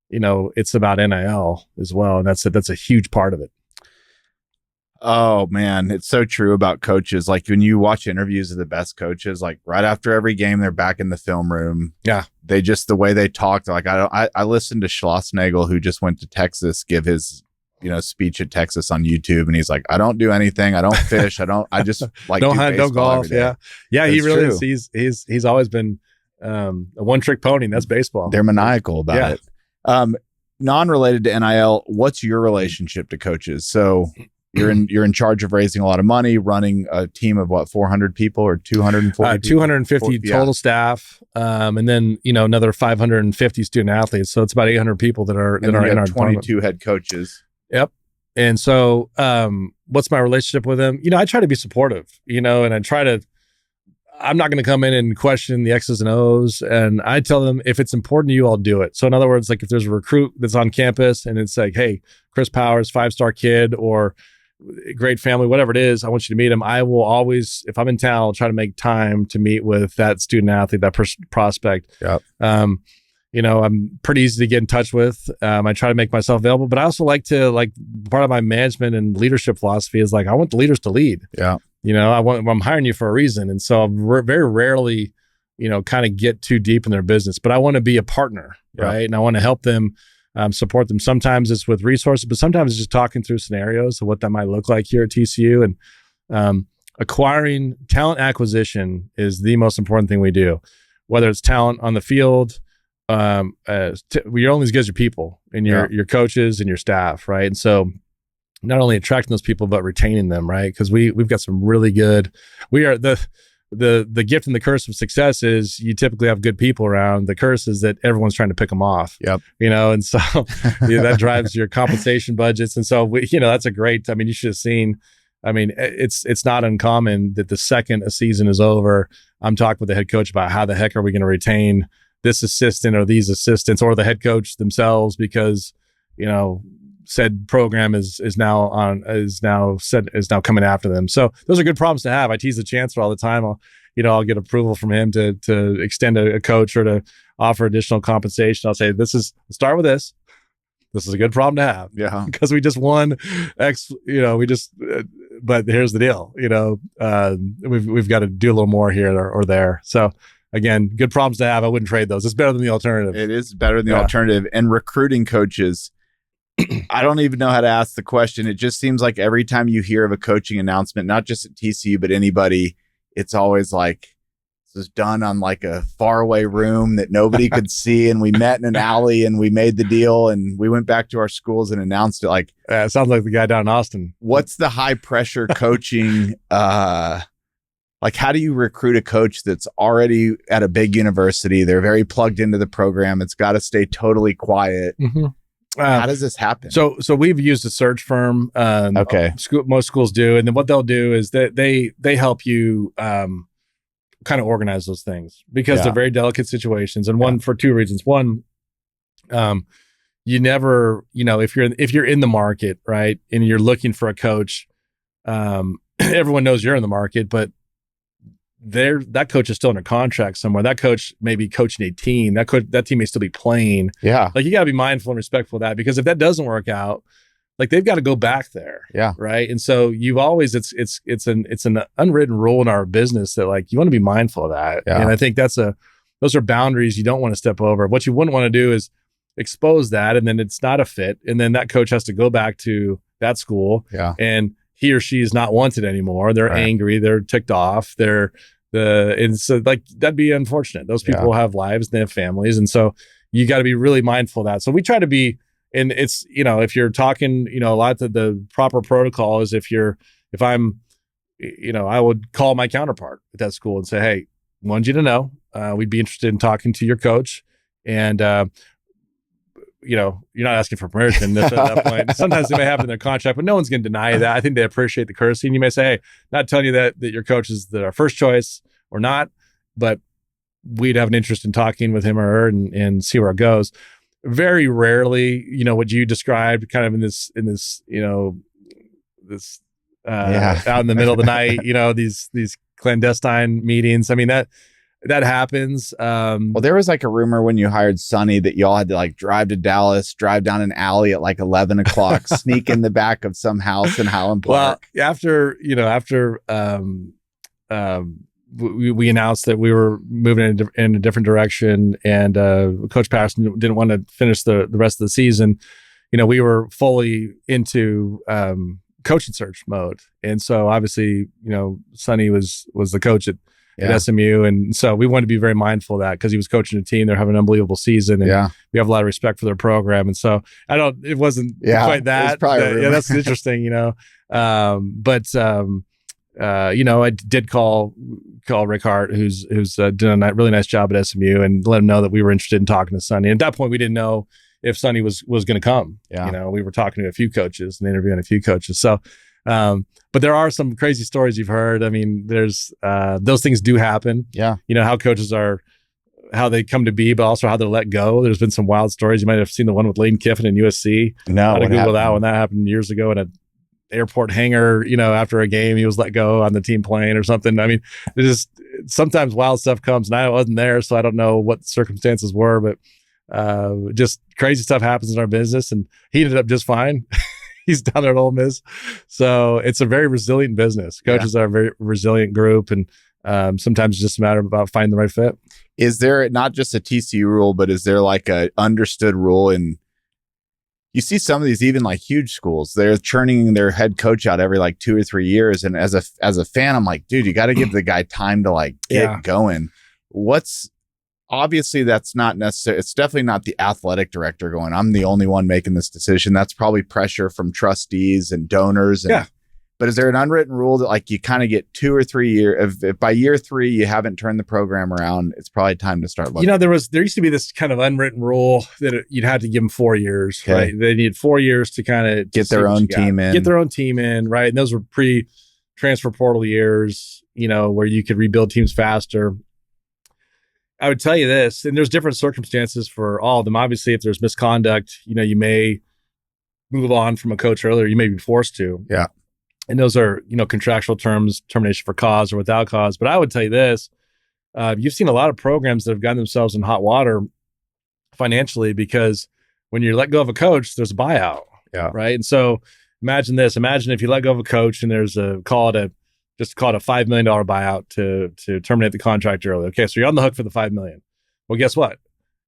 it's about NIL as well. And that's a huge part of it. Oh man, it's so true about coaches. Like when you watch interviews of the best coaches, like right after every game, they're back in the film room. Yeah. They just, the way they talk, like I listened to Schlossnagle, who just went to Texas, give his, speech at Texas on YouTube. And he's like, I don't do anything. I don't fish. I just like, don't hunt, don't golf. Yeah. Yeah. He really true. is. He's always been a one trick pony. And that's baseball. They're maniacal about it. Non-related to NIL, what's your relationship to coaches? So you're in charge of raising a lot of money, running a team of 400 people or 240 250 total staff, and then another 550 student athletes. So it's about 800 people that are in our 22 department. Head coaches. Yep. And so what's my relationship with them? I try to be supportive, and I'm not going to come in and question the X's and O's. And I tell them, if it's important to you, I'll do it. So in other words, like if there's a recruit that's on campus and it's like, hey, Chris Powers, 5-star kid, or great family, whatever it is, I want you to meet him. I will always, if I'm in town, I'll try to make time to meet with that student athlete, that prospect. Yep. I'm pretty easy to get in touch with. I try to make myself available, but I also like to, part of my management and leadership philosophy is I want the leaders to lead. Yeah. I'm hiring you for a reason. And so I very rarely, kind of get too deep in their business, but I want to be a partner, right? And I want to help them, support them. Sometimes it's with resources, but sometimes it's just talking through scenarios of what that might look like here at TCU. And acquiring talent acquisition is the most important thing we do, whether it's talent on the field. You're only as good as your people and your coaches and your staff, right? And so not only attracting those people, but retaining them, right? Because we've got some really good, we are the gift and the curse of success is you typically have good people around. The curse is that everyone's trying to pick them off. Yep. And so that drives your compensation budgets. And so that's a great, you should have seen, it's not uncommon that the second a season is over, I'm talking with the head coach about how the heck are we going to retain this assistant or these assistants or the head coach themselves, because, said program is now coming after them. So those are good problems to have. I tease the chancellor all the time. I'll get approval from him to extend a coach or to offer additional compensation. I'll say, start with this. This is a good problem to have. Yeah. Because we just won X, but here's the deal, we've got to do a little more here or there. So again, good problems to have. I wouldn't trade those. It's better than the alternative. It is better than the alternative. And recruiting coaches, I don't even know how to ask the question. It just seems like every time you hear of a coaching announcement, not just at TCU, but anybody, it's always like, this is done on like a faraway room that nobody could see. And we met in an alley and we made the deal and we went back to our schools and announced it. Like, it sounds like the guy down in Austin. What's the high pressure coaching? Like, how do you recruit a coach that's already at a big university? They're very plugged into the program. It's got to stay totally quiet. Mm-hmm. How does this happen? So we've used a search firm. Okay. Most schools do. And then what they'll do is that they help you, kind of organize those things because they're very delicate situations. And for two reasons. One, you never, if you're in the market, right, and you're looking for a coach, everyone knows you're in the market, but that coach is still under contract somewhere. That coach may be coaching a team. That team may still be playing. Yeah. Like, you got to be mindful and respectful of that, because if that doesn't work out, like, they've got to go back there. Yeah. Right. And so you've always, it's an unwritten rule in our business that, like, you want to be mindful of that. Yeah. And I think those are boundaries you don't want to step over. What you wouldn't want to do is expose that, and then it's not a fit. And then that coach has to go back to that school. Yeah. And he or she is not wanted anymore. They're angry. They're ticked off. And so, like, that'd be unfortunate. Those people have lives and they have families. And so you got to be really mindful of that. So we try to be, and it's, if you're talking, a lot of the proper protocol is if I'm, I would call my counterpart at that school and say, hey, wanted you to know, we'd be interested in talking to your coach. And, you're not asking for permission at that point. Sometimes they may have it in their contract, but no one's going to deny that. I think they appreciate the courtesy. And you may say, hey, not telling you that your coach is our first choice or not, but we'd have an interest in talking with him or her and see where it goes. Very rarely, what you described, kind of in this, out in the middle of the night, these clandestine meetings. I mean, that happens. Well, there was like a rumor when you hired Sonny that y'all had to like drive to Dallas, drive down an alley at like 11 o'clock, sneak in the back of some house in Highland Park. Well, after we announced that we were moving in a different direction, and Coach Patterson didn't want to finish the rest of the season, we were fully into coaching search mode. And so obviously, Sonny was the coach at SMU. And so we wanted to be very mindful of that, because he was coaching a team. They're having an unbelievable season. And we have a lot of respect for their program. And so it wasn't quite that. That's interesting, I did call Rick Hart, who's done a really nice job at SMU, and let him know that we were interested in talking to Sonny. And at that point, we didn't know if Sonny was going to come. We were talking to a few coaches and interviewing a few coaches. So, but there are some crazy stories you've heard. I mean, there's those things do happen. Yeah. How coaches how they come to be, but also how they're let go. There's been some wild stories. You might have seen the one with Lane Kiffin in USC. No, Google happened? That one. That happened years ago in an airport hangar. After a game, he was let go on the team plane or something. I mean, it just sometimes wild stuff comes, and I wasn't there, so I don't know what the circumstances were, but just crazy stuff happens in our business, and he ended up just fine. He's down there at Ole Miss. So it's a very resilient business. Coaches are a very resilient group, and sometimes it's just a matter about finding the right fit. Is there not just a TCU rule, but is there like a understood rule? And you see some of these, even like huge schools, they're churning their head coach out every like 2 or 3 years. And as a fan, I'm like, dude, you got to give the guy time to like get going. Obviously that's not necessary. It's definitely not the athletic director going, I'm the only one making this decision. That's probably pressure from trustees and donors. But is there an unwritten rule that like you kind of get 2 or 3 years, if by year 3 you haven't turned the program around, it's probably time to start looking? There used to be this kind of unwritten rule that you'd have to give them 4 years, right? They needed 4 years to kind of get their own team in, right? And those were pre-transfer portal years, where you could rebuild teams faster. I would tell you this, and there's different circumstances for all of them. Obviously, if there's misconduct, you may move on from a coach earlier. You may be forced to. Yeah. And those are, contractual terms, termination for cause or without cause. But I would tell you this, you've seen a lot of programs that have gotten themselves in hot water financially because when you let go of a coach, there's a buyout. Yeah. Right. And so imagine this. Imagine if you let go of a coach and there's call it a $5 million buyout to terminate the contract early. Okay. So you're on the hook for the $5 million. Well, guess what?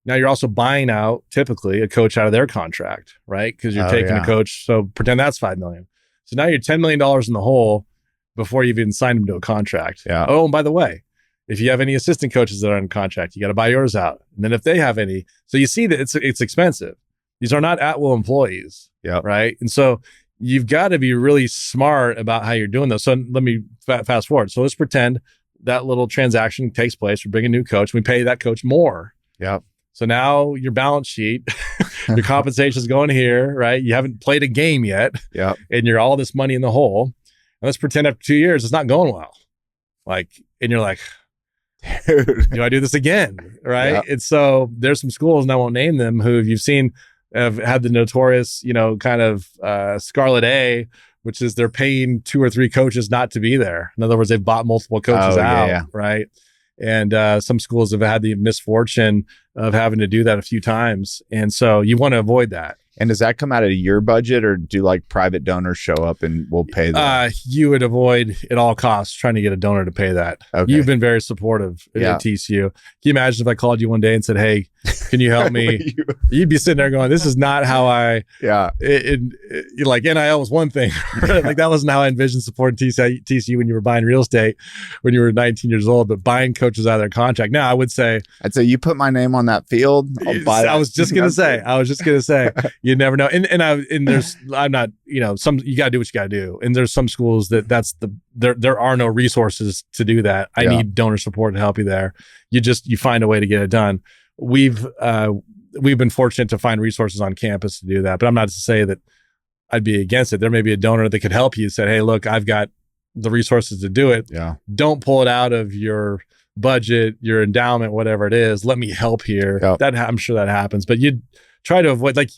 Now you're also buying out typically a coach out of their contract, right? Because you're taking a coach. So pretend that's $5 million. So now you're $10 million in the hole before you've even signed them to a contract. Yeah. Oh, and by the way, if you have any assistant coaches that are in contract, you got to buy yours out. And then if they have any, so you see that it's expensive. These are not at-will employees. Yeah. Right. And so you've got to be really smart about how you're doing those. So let me fast forward. So let's pretend that little transaction takes place. We bring a new coach. We pay that coach more. Yeah. So now your balance sheet, your compensation is going here, right? You haven't played a game yet. Yeah. And you're all this money in the hole. And let's pretend after 2 years, it's not going well. And you're like, do I do this again? Right. Yeah. And so there's some schools, and I won't name them, who you've seen have had the notorious, kind of Scarlet A, which is they're paying 2 or 3 coaches not to be there. In other words, they've bought multiple coaches out. Yeah. Right. And some schools have had the misfortune of having to do that a few times. And so you want to avoid that. And does that come out of your budget, or do like private donors show up and will pay that? You would avoid at all costs trying to get a donor to pay that. Okay. You've been very supportive at TCU. Can you imagine if I called you one day and said, "Hey, can you help me?" You'd be sitting there going, "This is not how I." Yeah. Like NIL was one thing. Like that wasn't how I envisioned supporting TCU when you were buying real estate when you were 19 years old. But buying coaches out of their contract. Now, I'd say you put my name on that field. I'll buy that. I was just gonna say. You never know. And there's, I'm not, some, you got to do what you got to do. And there's some schools there are no resources to do that. I need donor support to help you there. You find a way to get it done. We've been fortunate to find resources on campus to do that, but I'm not to say that I'd be against it. There may be a donor that could help you, say, "Hey, look, I've got the resources to do it. Yeah. Don't pull it out of your budget, your endowment, whatever it is. Let me help here." That I'm sure that happens, but you'd try to avoid, like,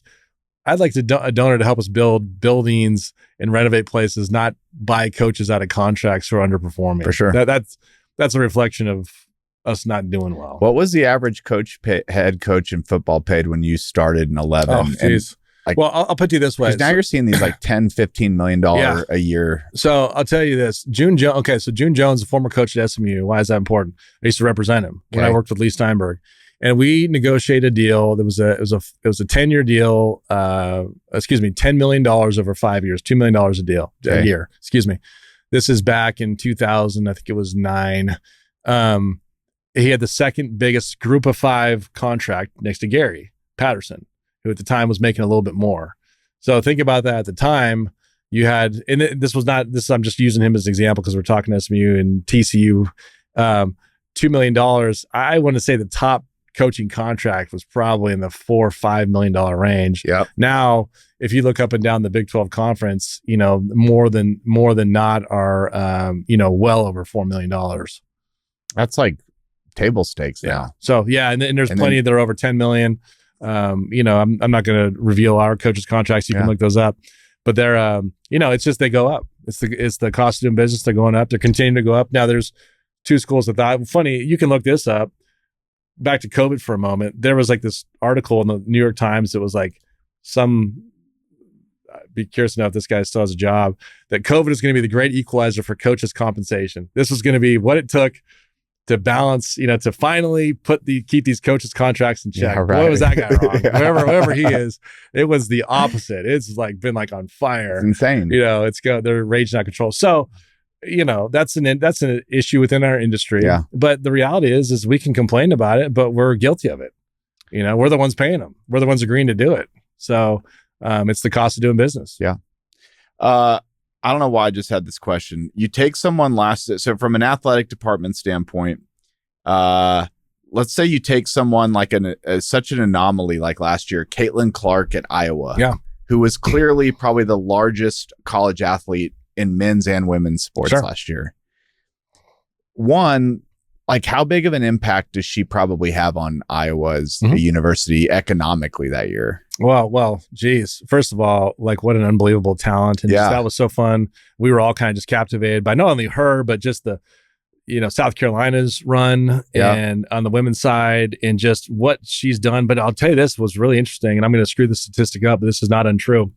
I'd like a donor to help us build buildings and renovate places, not buy coaches out of contracts who are underperforming. For sure. That's a reflection of us not doing well. What was the average head coach in football paid when you started in 11? Oh, geez. Well, I'll put you this way. Now you're seeing these like $10, $15 million a year. So I'll tell you this. June Jones, the former coach at SMU. Why is that important? I used to represent him when I worked with Lee Steinberg. And we negotiated a deal. It was a 10-year deal. $10 million over 5 years, $2 million a year. This is back in 2000. I think it was 9. He had the second biggest Group of 5 contract next to Gary Patterson, who at the time was making a little bit more. So think about that. At the time, you had, and I'm just using him as an example because we're talking SMU and TCU. $2 million. I want to say the top coaching contract was probably in the $4 or $5 million range. Yeah. Now, if you look up and down the Big 12 conference, more than not are, well over $4 million. That's like table stakes now. Yeah. So and there's plenty that are over 10 million. I'm not going to reveal our coaches' contracts. You can look those up, but they're, it's just, they go up. It's the cost of doing business. They're going up. They're continuing to go up. Now there's 2 schools that thought, funny, you can look this up. Back to COVID for a moment, there was like this article in the New York Times that was like be curious to know if this guy still has a job, that COVID is going to be the great equalizer for coaches' compensation. This was going to be what it took to balance, to finally keep these coaches' contracts in check. Yeah, right. Boy, was that guy wrong. Whoever he is, it was the opposite. It's like been like on fire. It's insane. They're raging out of control. So, that's an issue within our industry. Yeah. But the reality is we can complain about it, but we're guilty of it. We're the ones paying them. We're the ones agreeing to do it. So it's the cost of doing business. Yeah. I don't know why I just had this question. You take someone so from an athletic department standpoint, let's say you take someone like such an anomaly like last year, Caitlin Clark at Iowa, who was clearly probably the largest college athlete in men's and women's sports last year. One, like how big of an impact does she probably have on Iowa's university economically that year? Well, geez. First of all, like what an unbelievable talent. And just, that was so fun. We were all kind of just captivated by not only her, but just the, South Carolina's run and on the women's side and just what she's done. But I'll tell you, this was really interesting, and I'm going to screw the statistic up, but this is not untrue.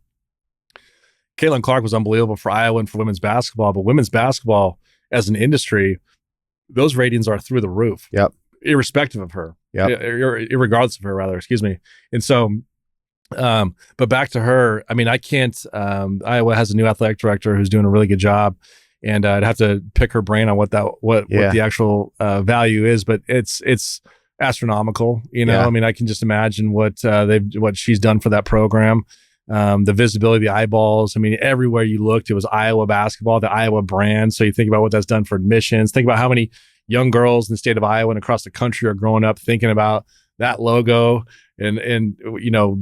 Caitlin Clark was unbelievable for Iowa and for women's basketball, but women's basketball as an industry, those ratings are through the roof. Irrespective of her. Irregardless of her, rather, excuse me. And so, but back to her, I mean, I can't, Iowa has a new athletic director who's doing a really good job. And I'd have to pick her brain on what the actual value is, but it's astronomical. I mean, I can just imagine what she's done for that program. The visibility, the eyeballs. I mean, everywhere you looked, it was Iowa basketball, the Iowa brand. So you think about what that's done for admissions. Think about how many young girls in the state of Iowa and across the country are growing up thinking about that logo and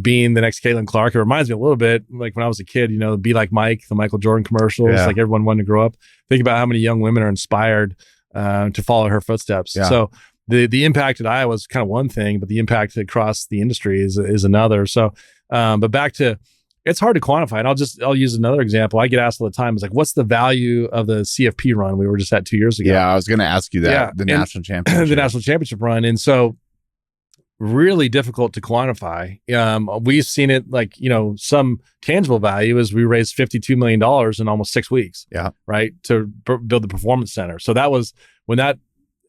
being the next Caitlin Clark. It reminds me a little bit like when I was a kid, Be Like Mike, the Michael Jordan commercials, like everyone wanted to grow up. Think about how many young women are inspired to follow her footsteps. So the impact at Iowa is kind of one thing, but the impact across the industry is another. So, but back to, it's hard to quantify. And I'll use another example. I get asked all the time. It's like, what's the value of the CFP run we were just at 2 years ago? Yeah, I was going to ask you that. The national championship. The national championship run. And so really difficult to quantify. We've seen it like, some tangible value is we raised $52 million in almost 6 weeks. Right. To build the performance center. So that was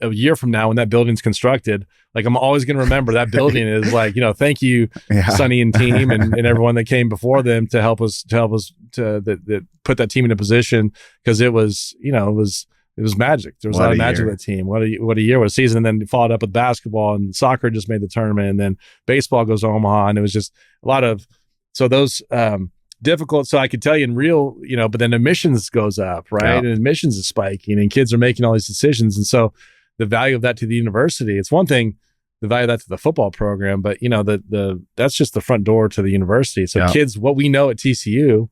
a year from now when that building's constructed, like I'm always going to remember that building is like, thank you, Sonny and team and everyone that came before them to help us to put that team in a position. Cause it was, it was magic. There was a lot of magic with that team. What a year, what a season. And then followed up with basketball, and soccer just made the tournament, and then baseball goes to Omaha, and it was just a lot of, so those, difficult. So I could tell you in real, but then admissions goes up, right? And admissions is spiking and kids are making all these decisions. And so the value of that to the university, it's one thing, the value of that to the football program, but that's just the front door to the university. So kids, what we know at TCU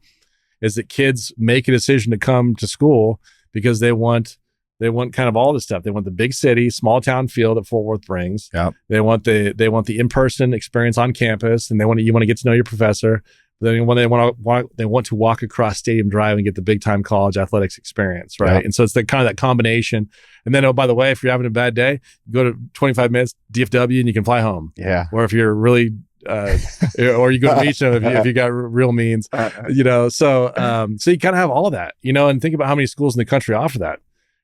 is that kids make a decision to come to school because they want kind of all this stuff. They want the big city, small town feel that Fort Worth brings. They want the in-person experience on campus, and you want to get to know your professor. Then when they want to walk across Stadium Drive and get the big time college athletics experience, right? And so it's that kind of that combination. And then, oh, by the way, if you're having a bad day, go to 25 minutes DFW and you can fly home. Or if you're really, or you go to Beecham if you got real means, so you kind of have all of that, and think about how many schools in the country offer that.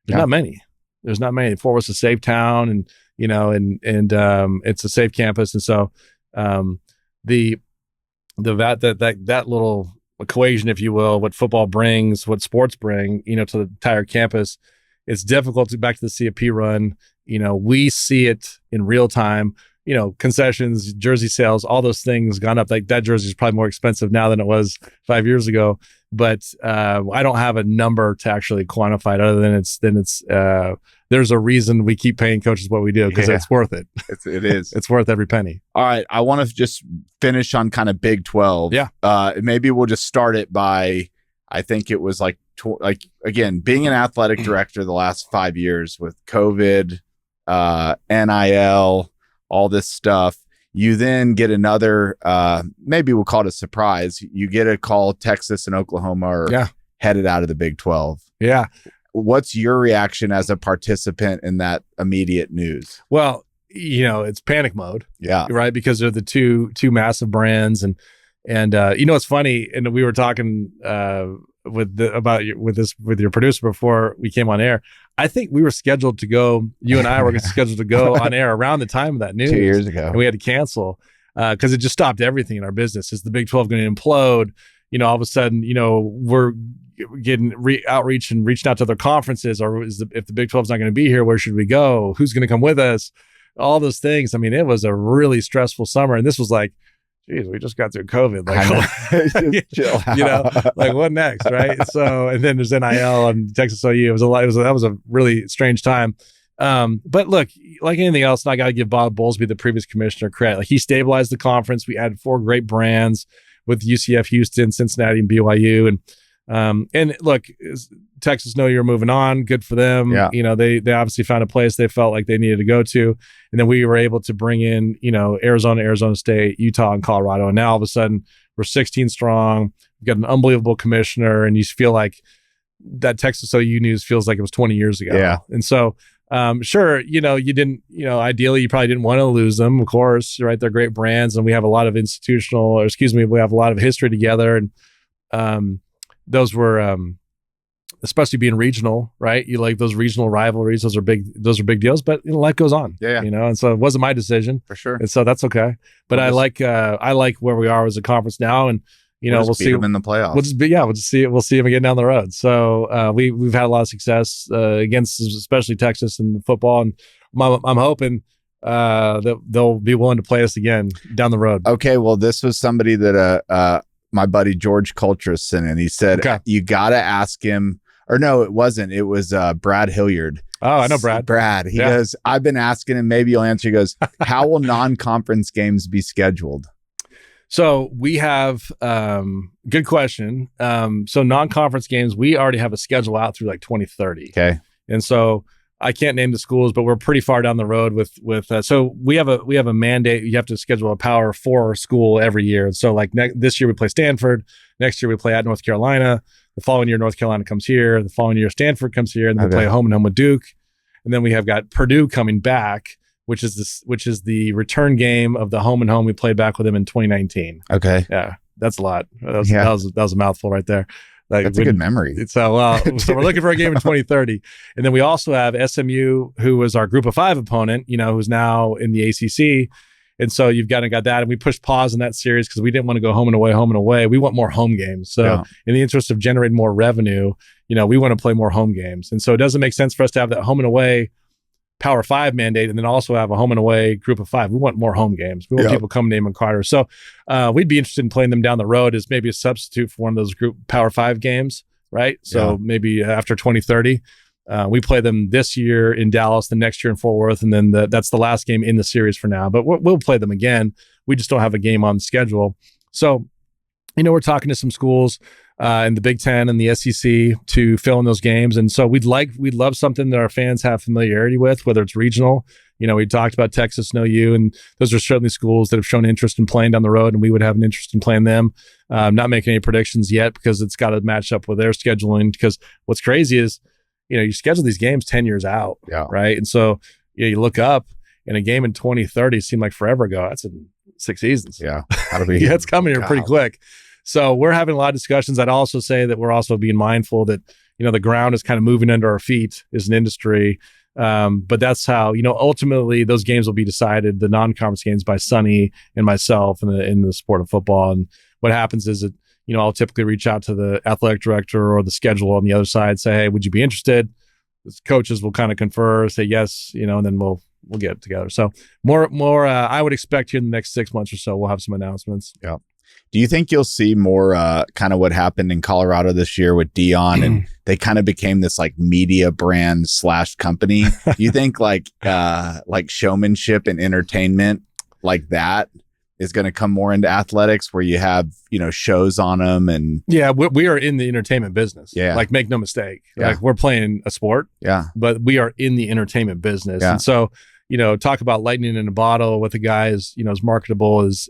There's not many. There's not many. Fort Worth's a safe town, and it's a safe campus, and so that little equation, if you will, what football brings, what sports bring, to the entire campus, it's difficult to back to the CFP run. We see it in real time. Concessions, jersey sales, all those things gone up. Like that jersey is probably more expensive now than it was 5 years ago. But I don't have a number to actually quantify it other than there's a reason we keep paying coaches what we do, because it's worth it. It is. It's worth every penny. All right. I want to just finish on kind of Big 12. Maybe we'll just start it by, I think it was like again, being an athletic director the last 5 years with COVID, NIL, all this stuff. You then get another, maybe we'll call it a surprise. You get a call, Texas and Oklahoma are headed out of the Big 12. What's your reaction as a participant in that immediate news? Well, it's panic mode. Right. Because they're the two massive brands. And it's funny. And we were talking with your producer before we came on air. I think we were scheduled to go, you and I were scheduled to go on air around the time of that news 2 years ago. And we had to cancel because it just stopped everything in our business. Is the Big 12 going to implode? All of a sudden, we're getting outreach and reaching out to other conferences, or if the Big 12 is not going to be here, where should we go? Who's going to come with us? All those things. I mean, it was a really stressful summer. And this was like, geez, we just got through COVID. Like, chill out. Like what next, right? So, and then there's NIL and Texas OU. That was a really strange time. But look, like anything else, and I got to give Bob Bowlesby, the previous commissioner, credit. Like he stabilized the conference. We added 4 great brands with UCF, Houston, Cincinnati, and BYU, and And look, Texas know you're moving on. Good for them. Yeah. They obviously found a place they felt like they needed to go to. And then we were able to bring in, Arizona State, Utah, and Colorado. And now all of a sudden we're 16 strong. We've got an unbelievable commissioner, and you feel like that Texas OU news feels like it was 20 years ago. Yeah. And so, sure, you didn't, ideally you probably didn't want to lose them, of course, right? They're great brands, and we have a lot of we have a lot of history together. And those were, especially being regional, right? You like those regional rivalries; those are big deals. But life goes on, And so it wasn't my decision for sure, and so that's okay. But I like where we are as a conference now, and we'll see them in the playoffs. We'll see them again down the road. So we've had a lot of success against especially Texas in football, and I'm hoping that they'll be willing to play us again down the road. Okay, well, this was somebody that my buddy George Culture sent in. He said, You got to ask him. Or no, it wasn't. It was Brad Hilliard. Oh, I know Brad. He goes, I've been asking him, maybe you'll answer. He goes, how will non-conference games be scheduled? So we have, good question. So non-conference games, we already have a schedule out through like 2030. Okay. And so I can't name the schools, but we're pretty far down the road with so we have a mandate. You have to schedule a Power 4 school every year. And so like this year we play Stanford. Next year we play at North Carolina. The following year, North Carolina comes here. The following year, Stanford comes here, and then we play home and home with Duke. And then we have got Purdue coming back, which is the return game of the home and home we played back with them in 2019. Okay, yeah, that's a lot. That was a mouthful right there. That's a good memory. So we're looking for a game in 2030, and then we also have SMU, who was our Group of 5 opponent, who's now in the ACC. And so you've got that. And we pushed pause on that series because we didn't want to go home and away. We want more home games. So in the interest of generating more revenue, we want to play more home games. And so it doesn't make sense for us to have that home and away Power 5 mandate and then also have a home and away Group of 5. We want more home games. We want people coming to Amon Carter. So we'd be interested in playing them down the road as maybe a substitute for one of those group Power 5 games, right? So maybe after 2030. We play them this year in Dallas, the next year in Fort Worth, and then that's the last game in the series for now. But we'll play them again. We just don't have a game on the schedule. So, we're talking to some schools in the Big Ten and the SEC to fill in those games. And so we'd love something that our fans have familiarity with, whether it's regional. We talked about Texas and OU, and those are certainly schools that have shown interest in playing down the road, and we would have an interest in playing them. Not making any predictions yet because it's got to match up with their scheduling. Because what's crazy is, you schedule these games 10 years out, right? And so you look up, and a game in 2030 seemed like forever ago. That's in 6 seasons. Yeah, that'll be. It's coming here pretty quick. So we're having a lot of discussions. I'd also say that we're also being mindful that the ground is kind of moving under our feet as an industry. But that's how ultimately those games will be decided, the non-conference games, by Sonny and myself in the sport of football. And what happens is that I'll typically reach out to the athletic director or the scheduler on the other side, say, hey, would you be interested? The coaches will kind of confer, say yes, and then we'll get it together. So more I would expect here in the next 6 months or so, we'll have some announcements. Yeah. Do you think you'll see more kind of what happened in Colorado this year with Dion and they kind of became this like media brand / company? Do you think like showmanship and entertainment like that is going to come more into athletics where you have, shows on them? And we are in the entertainment business. Yeah. Like, make no mistake. Yeah. Like, we're playing a sport. Yeah. But we are in the entertainment business. Yeah. And so, talk about lightning in a bottle with a guy as marketable as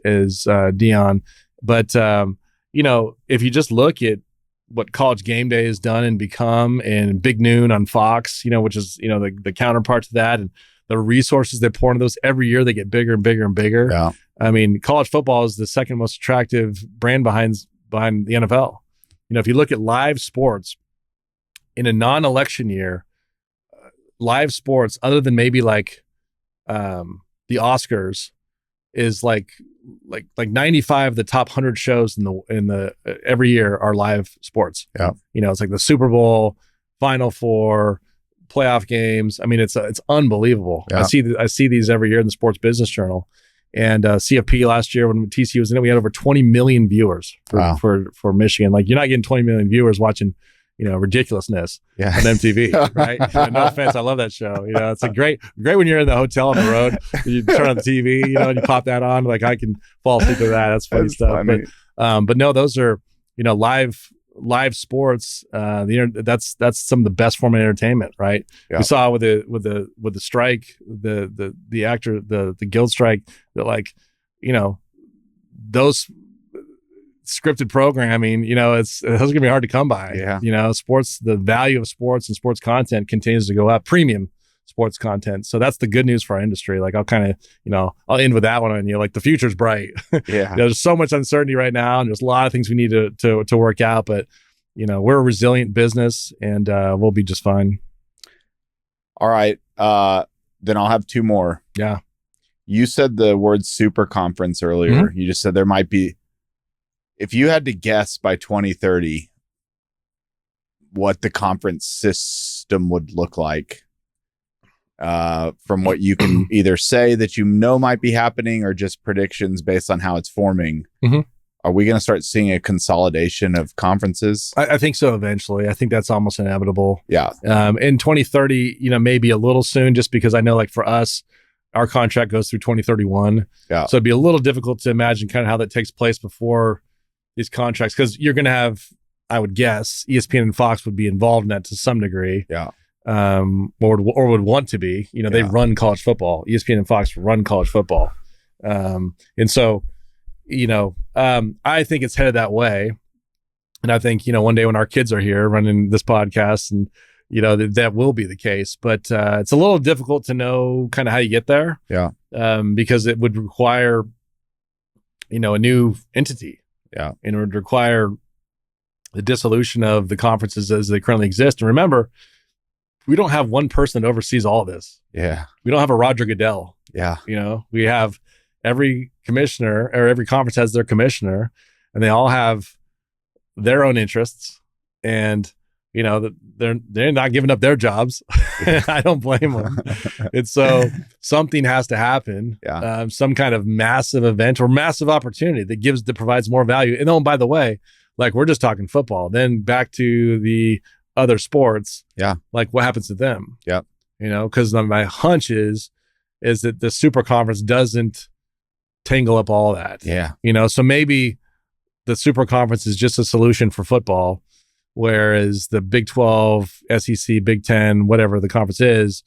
Dion. But, if you just look at what College Game Day has done and become, and Big Noon on Fox, which is, the counterpart to that, and the resources they pour into those every year, they get bigger and bigger and bigger. Yeah. I mean, college football is the second most attractive brand behind the NFL. If you look at live sports in a non-election year, live sports, other than maybe like the Oscars, is like 95 of the top 100 shows in the every year are live sports. Yeah. It's like the Super Bowl, Final Four, playoff games. I mean, it's unbelievable. Yeah. I see these every year in the Sports Business Journal. And CFP last year when TCU was in it, we had over 20 million viewers for Michigan. Like, you're not getting 20 million viewers watching, ridiculousness on MTV, right? No offense, I love that show. It's a great when you're in the hotel on the road, you turn on the TV, and you pop that on. Like, I can fall asleep to that. That's funny stuff. Funny. But no, those are live live sports, that's some of the best form of entertainment, right? Yeah. We saw with the strike, the guild strike, that like, those scripted programming, those are gonna be hard to come by. Yeah. Sports, the value of sports and sports content continues to go up, premium sports content. So that's the good news for our industry. Like I'll kind of, I'll end with that one on you. Like the future's bright. Yeah. There's so much uncertainty right now, and there's a lot of things we need to work out. But we're a resilient business, and we'll be just fine. All right. Then I'll have two more. Yeah. You said the word super conference earlier. Mm-hmm. You just said there might be. If you had to guess by 2030 what the conference system would look like, from what you can either say that might be happening or just predictions based on how it's forming, mm-hmm. Are we going to start seeing a consolidation of conferences? I think so eventually. I think that's almost inevitable. Yeah. In 2030, maybe a little soon, just because I know like for us, our contract goes through 2031. Yeah. So it'd be a little difficult to imagine kind of how that takes place before these contracts, because you're going to have, I would guess, ESPN and Fox would be involved in that to some degree. Yeah. Or would want to be. They run college football. ESPN and Fox run college football. And so, I think it's headed that way. And I think, one day when our kids are here running this podcast, and, that will be the case. But it's a little difficult to know kind of how you get there. Yeah. Because it would require, a new entity. Yeah. And it would require the dissolution of the conferences as they currently exist. And remember, we don't have one person that oversees all of this. Yeah. We don't have a Roger Goodell. Yeah. We have every commissioner, or every conference has their commissioner, and they all have their own interests, and they're not giving up their jobs. I don't blame them. And so something has to happen. Yeah. Some kind of massive event or massive opportunity that provides more value. And by the way, like we're just talking football, then back to the other sports. Yeah. Like what happens to them? Yeah. Because my hunch is that the super conference doesn't tangle up all that. Yeah. So maybe the super conference is just a solution for football, whereas the Big 12, SEC, Big 10, whatever the conference is,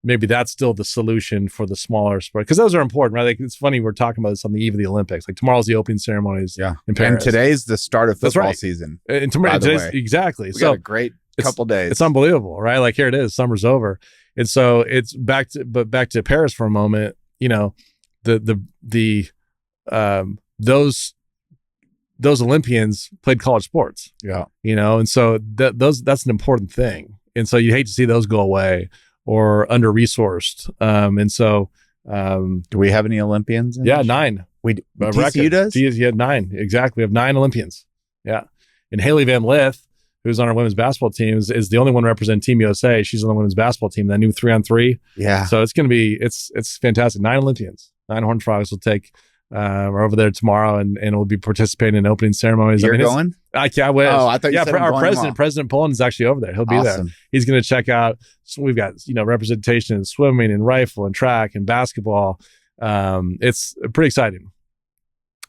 maybe that's still the solution for the smaller sport, because those are important, right? Like it's funny, we're talking about this on the eve of the Olympics. Like tomorrow's the opening ceremonies. Yeah. In Paris. And today's the start of football season. And today's exactly. We got a great couple days. It's unbelievable, right? Like here it is, summer's over. And so it's back to Paris for a moment. Those Olympians played college sports. Yeah. And so that's an important thing. And so you hate to see those go away or under-resourced. And so do we have any Olympians? Yeah, 9. TCU does? TCU had 9. Exactly. We have 9 Olympians. Yeah. And Haley Van Lith, who's on our women's basketball team, is the only one representing Team USA. She's on the women's basketball team, that new 3-on-3. Yeah. So it's going to be, it's fantastic. 9 Olympians, 9 Horned Frogs will take, we're over there tomorrow, and we'll be participating in opening ceremonies. You're going? I wish. Oh, I thought you said our President Poland is actually over there. He'll be there. He's going to check out. So we've got, representation in swimming and rifle and track and basketball. It's pretty exciting.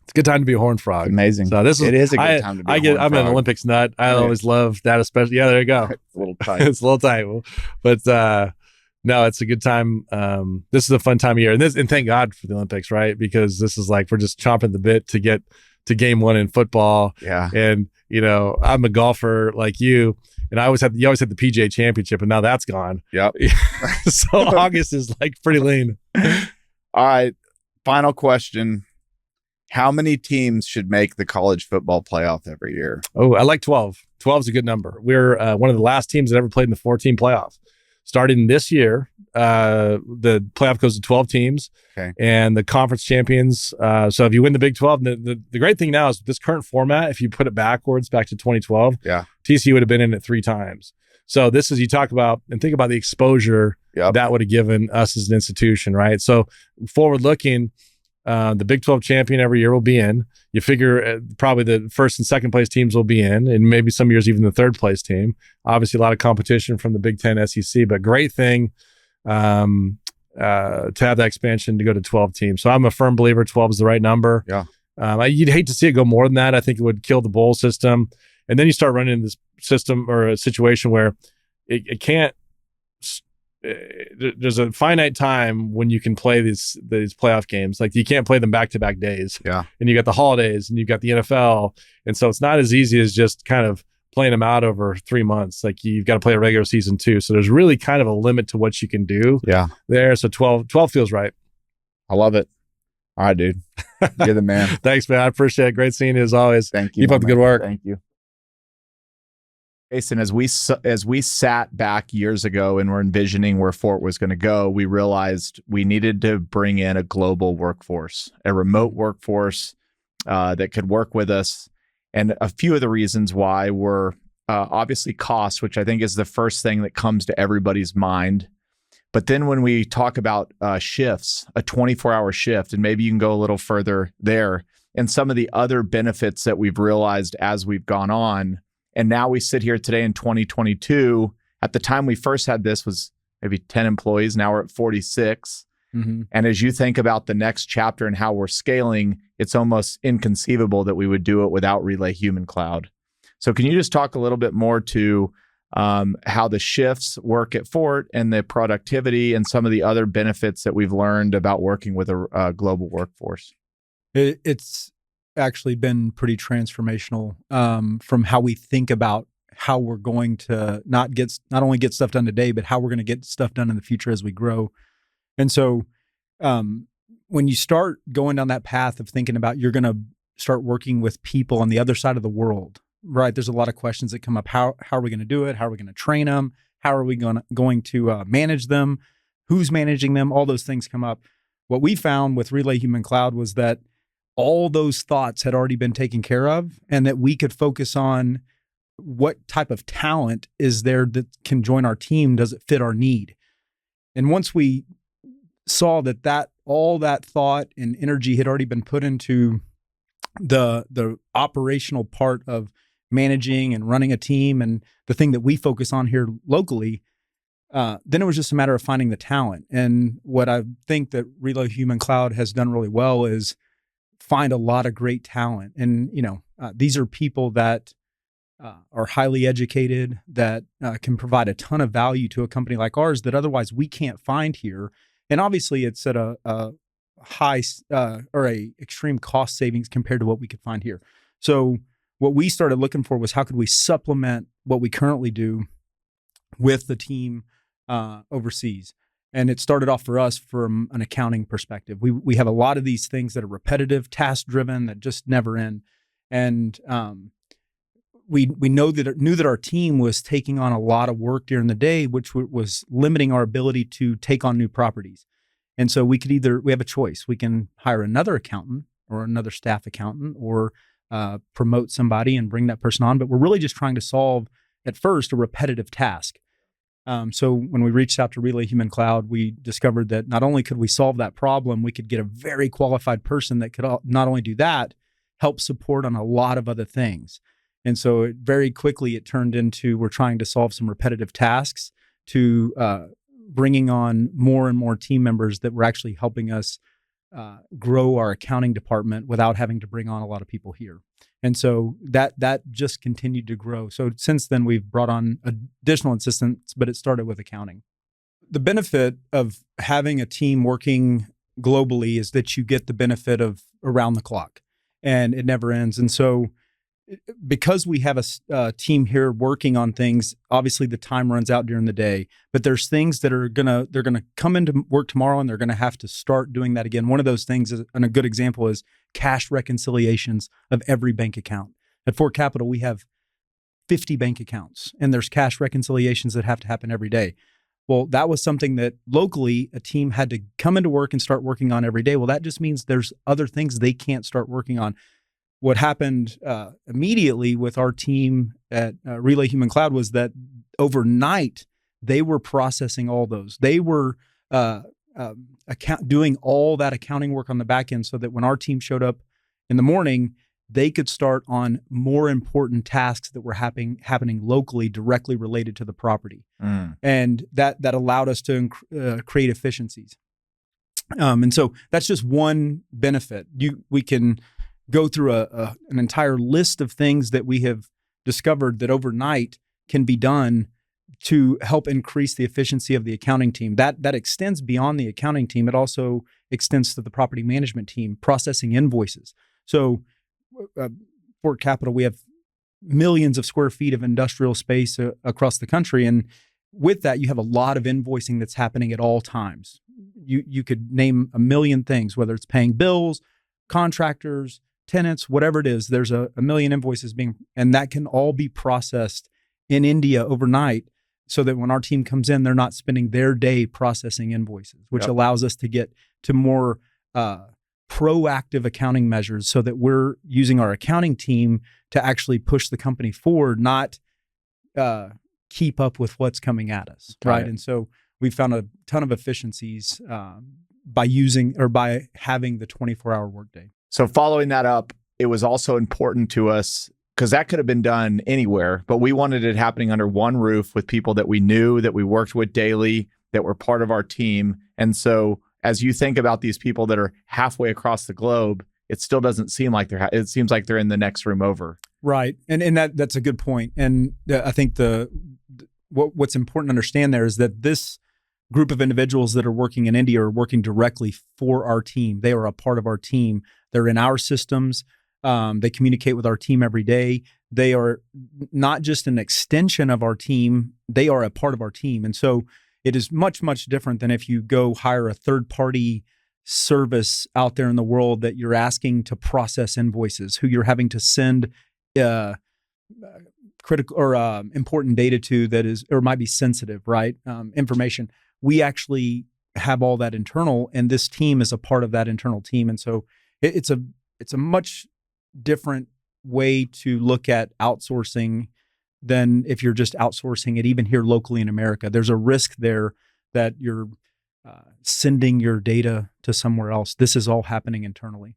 It's a good time to be a Horned Frog. Amazing. So it is a good time to be a Horned Frog. I'm an Olympics nut. I always love that, especially. Yeah, there you go. It's a little tight. It's a little tight. But no, it's a good time. This is a fun time of year. And thank God for the Olympics, right? Because this is like, we're just chomping the bit to get to game 1 in football. Yeah. And, I'm a golfer like you. And you always had the PGA Championship, and now that's gone. Yep. So August is like pretty lean. All right. Final question. How many teams should make the college football playoff every year? Oh, I like 12. 12 is a good number. We're one of the last teams that ever played in the 4-team playoff. Starting this year, the playoff goes to 12 teams. Okay. And the conference champions. So if you win the Big 12, the great thing now is this current format, if you put it back to 2012, yeah, TCU would have been in it 3 times. So this is, you talk about and think about the exposure that would have given us as an institution, right? So forward looking, the Big 12 champion every year will be in. You figure probably the first and second place teams will be in, and maybe some years even the third place team. Obviously, a lot of competition from the Big 10, SEC, but great thing to have that expansion to go to 12 teams. So I'm a firm believer 12 is the right number. Yeah. You'd hate to see it go more than that. I think it would kill the bowl system. And then you start running into this system or a situation where it can't, there's a finite time when you can play these playoff games. Like you can't play them back-to-back days. Yeah. And you got the holidays and you got the NFL. And so it's not as easy as just kind of playing them out over 3 months. Like you've got to play a regular season too. So there's really kind of a limit to what you can do there. So 12 feels right. I love it. All right, dude. You're the man. Thanks, man. I appreciate it. Great seeing you as always. Thank you. Keep up the good work. Thank you. Jason, as we sat back years ago and were envisioning where Fort was going to go, we realized we needed to bring in a global workforce, a remote workforce that could work with us. And a few of the reasons why were obviously cost, which I think is the first thing that comes to everybody's mind. But then when we talk about shifts, a 24-hour shift, and maybe you can go a little further there, and some of the other benefits that we've realized as we've gone on. And now we sit here today in 2022. At the time we first had this was maybe 10 employees. Now we're at 46. Mm-hmm. And as you think about the next chapter and how we're scaling, it's almost inconceivable that we would do it without Relay Human Cloud. So can you just talk a little bit more to how the shifts work at Fort and the productivity and some of the other benefits that we've learned about working with a global workforce? It's actually been pretty transformational from how we think about how we're going to not only get stuff done today, but how we're going to get stuff done in the future as we grow. And so when you start going down that path of thinking about you're going to start working with people on the other side of the world, right? There's a lot of questions that come up. How are we going to do it? How are we going to train them? How are we going to manage them? Who's managing them? All those things come up. What we found with Relay Human Cloud was that all those thoughts had already been taken care of, and that we could focus on what type of talent is there that can join our team. Does it fit our need? And once we saw that all that thought and energy had already been put into the operational part of managing and running a team and the thing that we focus on here locally, then it was just a matter of finding the talent. And what I think that Relay Human Cloud has done really well is find a lot of great talent. And, these are people that are highly educated, that can provide a ton of value to a company like ours that otherwise we can't find here. And obviously it's at a high or a extreme cost savings compared to what we could find here. So what we started looking for was how could we supplement what we currently do with the team overseas. And it started off for us from an accounting perspective. We have a lot of these things that are repetitive, task-driven, that just never end. And we knew that our team was taking on a lot of work during the day, which was limiting our ability to take on new properties. And so we have a choice. We can hire another accountant or another staff accountant or promote somebody and bring that person on. But we're really just trying to solve, at first, a repetitive task. So when we reached out to Relay Human Cloud, we discovered that not only could we solve that problem, we could get a very qualified person that could not only do that, help support on a lot of other things. And so very quickly it turned into we're trying to solve some repetitive tasks to bringing on more and more team members that were actually helping us grow our accounting department without having to bring on a lot of people here. And so that just continued to grow. So since then, we've brought on additional assistants, but it started with accounting. The benefit of having a team working globally is that you get the benefit of around the clock, and it never ends. And so because we have a team here working on things, obviously the time runs out during the day, but there's things that they're gonna come into work tomorrow and they're gonna have to start doing that again. One of those things and a good example is cash reconciliations of every bank account. At Fort Capital, we have 50 bank accounts and there's cash reconciliations that have to happen every day. Well, that was something that locally a team had to come into work and start working on every day. Well, that just means there's other things they can't start working on. What happened immediately with our team at Relay Human Cloud was that overnight they were processing all those. They were doing all that accounting work on the back end so that when our team showed up in the morning, they could start on more important tasks that were happening locally directly related to the property. And that allowed us to create efficiencies. And so that's just one benefit. We can go through an entire list of things that we have discovered that overnight can be done to help increase the efficiency of the accounting team. That extends beyond the accounting team. It also extends to the property management team, processing invoices. So Fort Capital, we have millions of square feet of industrial space across the country. And with that, you have a lot of invoicing that's happening at all times. You could name a million things, whether it's paying bills, contractors, tenants, whatever it is. There's a million invoices and that can all be processed in India overnight, so that when our team comes in, they're not spending their day processing invoices, which allows us to get to more proactive accounting measures, so that we're using our accounting team to actually push the company forward, not keep up with what's coming at us, right? And so we found a ton of efficiencies by having the 24-hour workday. So following that up, it was also important to us, because that could have been done anywhere, but we wanted it happening under one roof with people that we knew, that we worked with daily, that were part of our team. And so as you think about these people that are halfway across the globe, it still doesn't seem like it seems like they're in the next room over. Right. And that's a good point. And I think what's important to understand there is that this group of individuals that are working in India are working directly for our team. They are a part of our team. They're in our systems. They communicate with our team every day. They are not just an extension of our team, they are a part of our team. And so it is much, much different than if you go hire a third-party service out there in the world that you're asking to process invoices, who you're having to send critical or important data to that is, or might be sensitive, right? Information. We actually have all that internal, and this team is a part of that internal team. And so it's a much different way to look at outsourcing than if you're just outsourcing it, even here locally in America. There's a risk there that you're sending your data to somewhere else. This is all happening internally.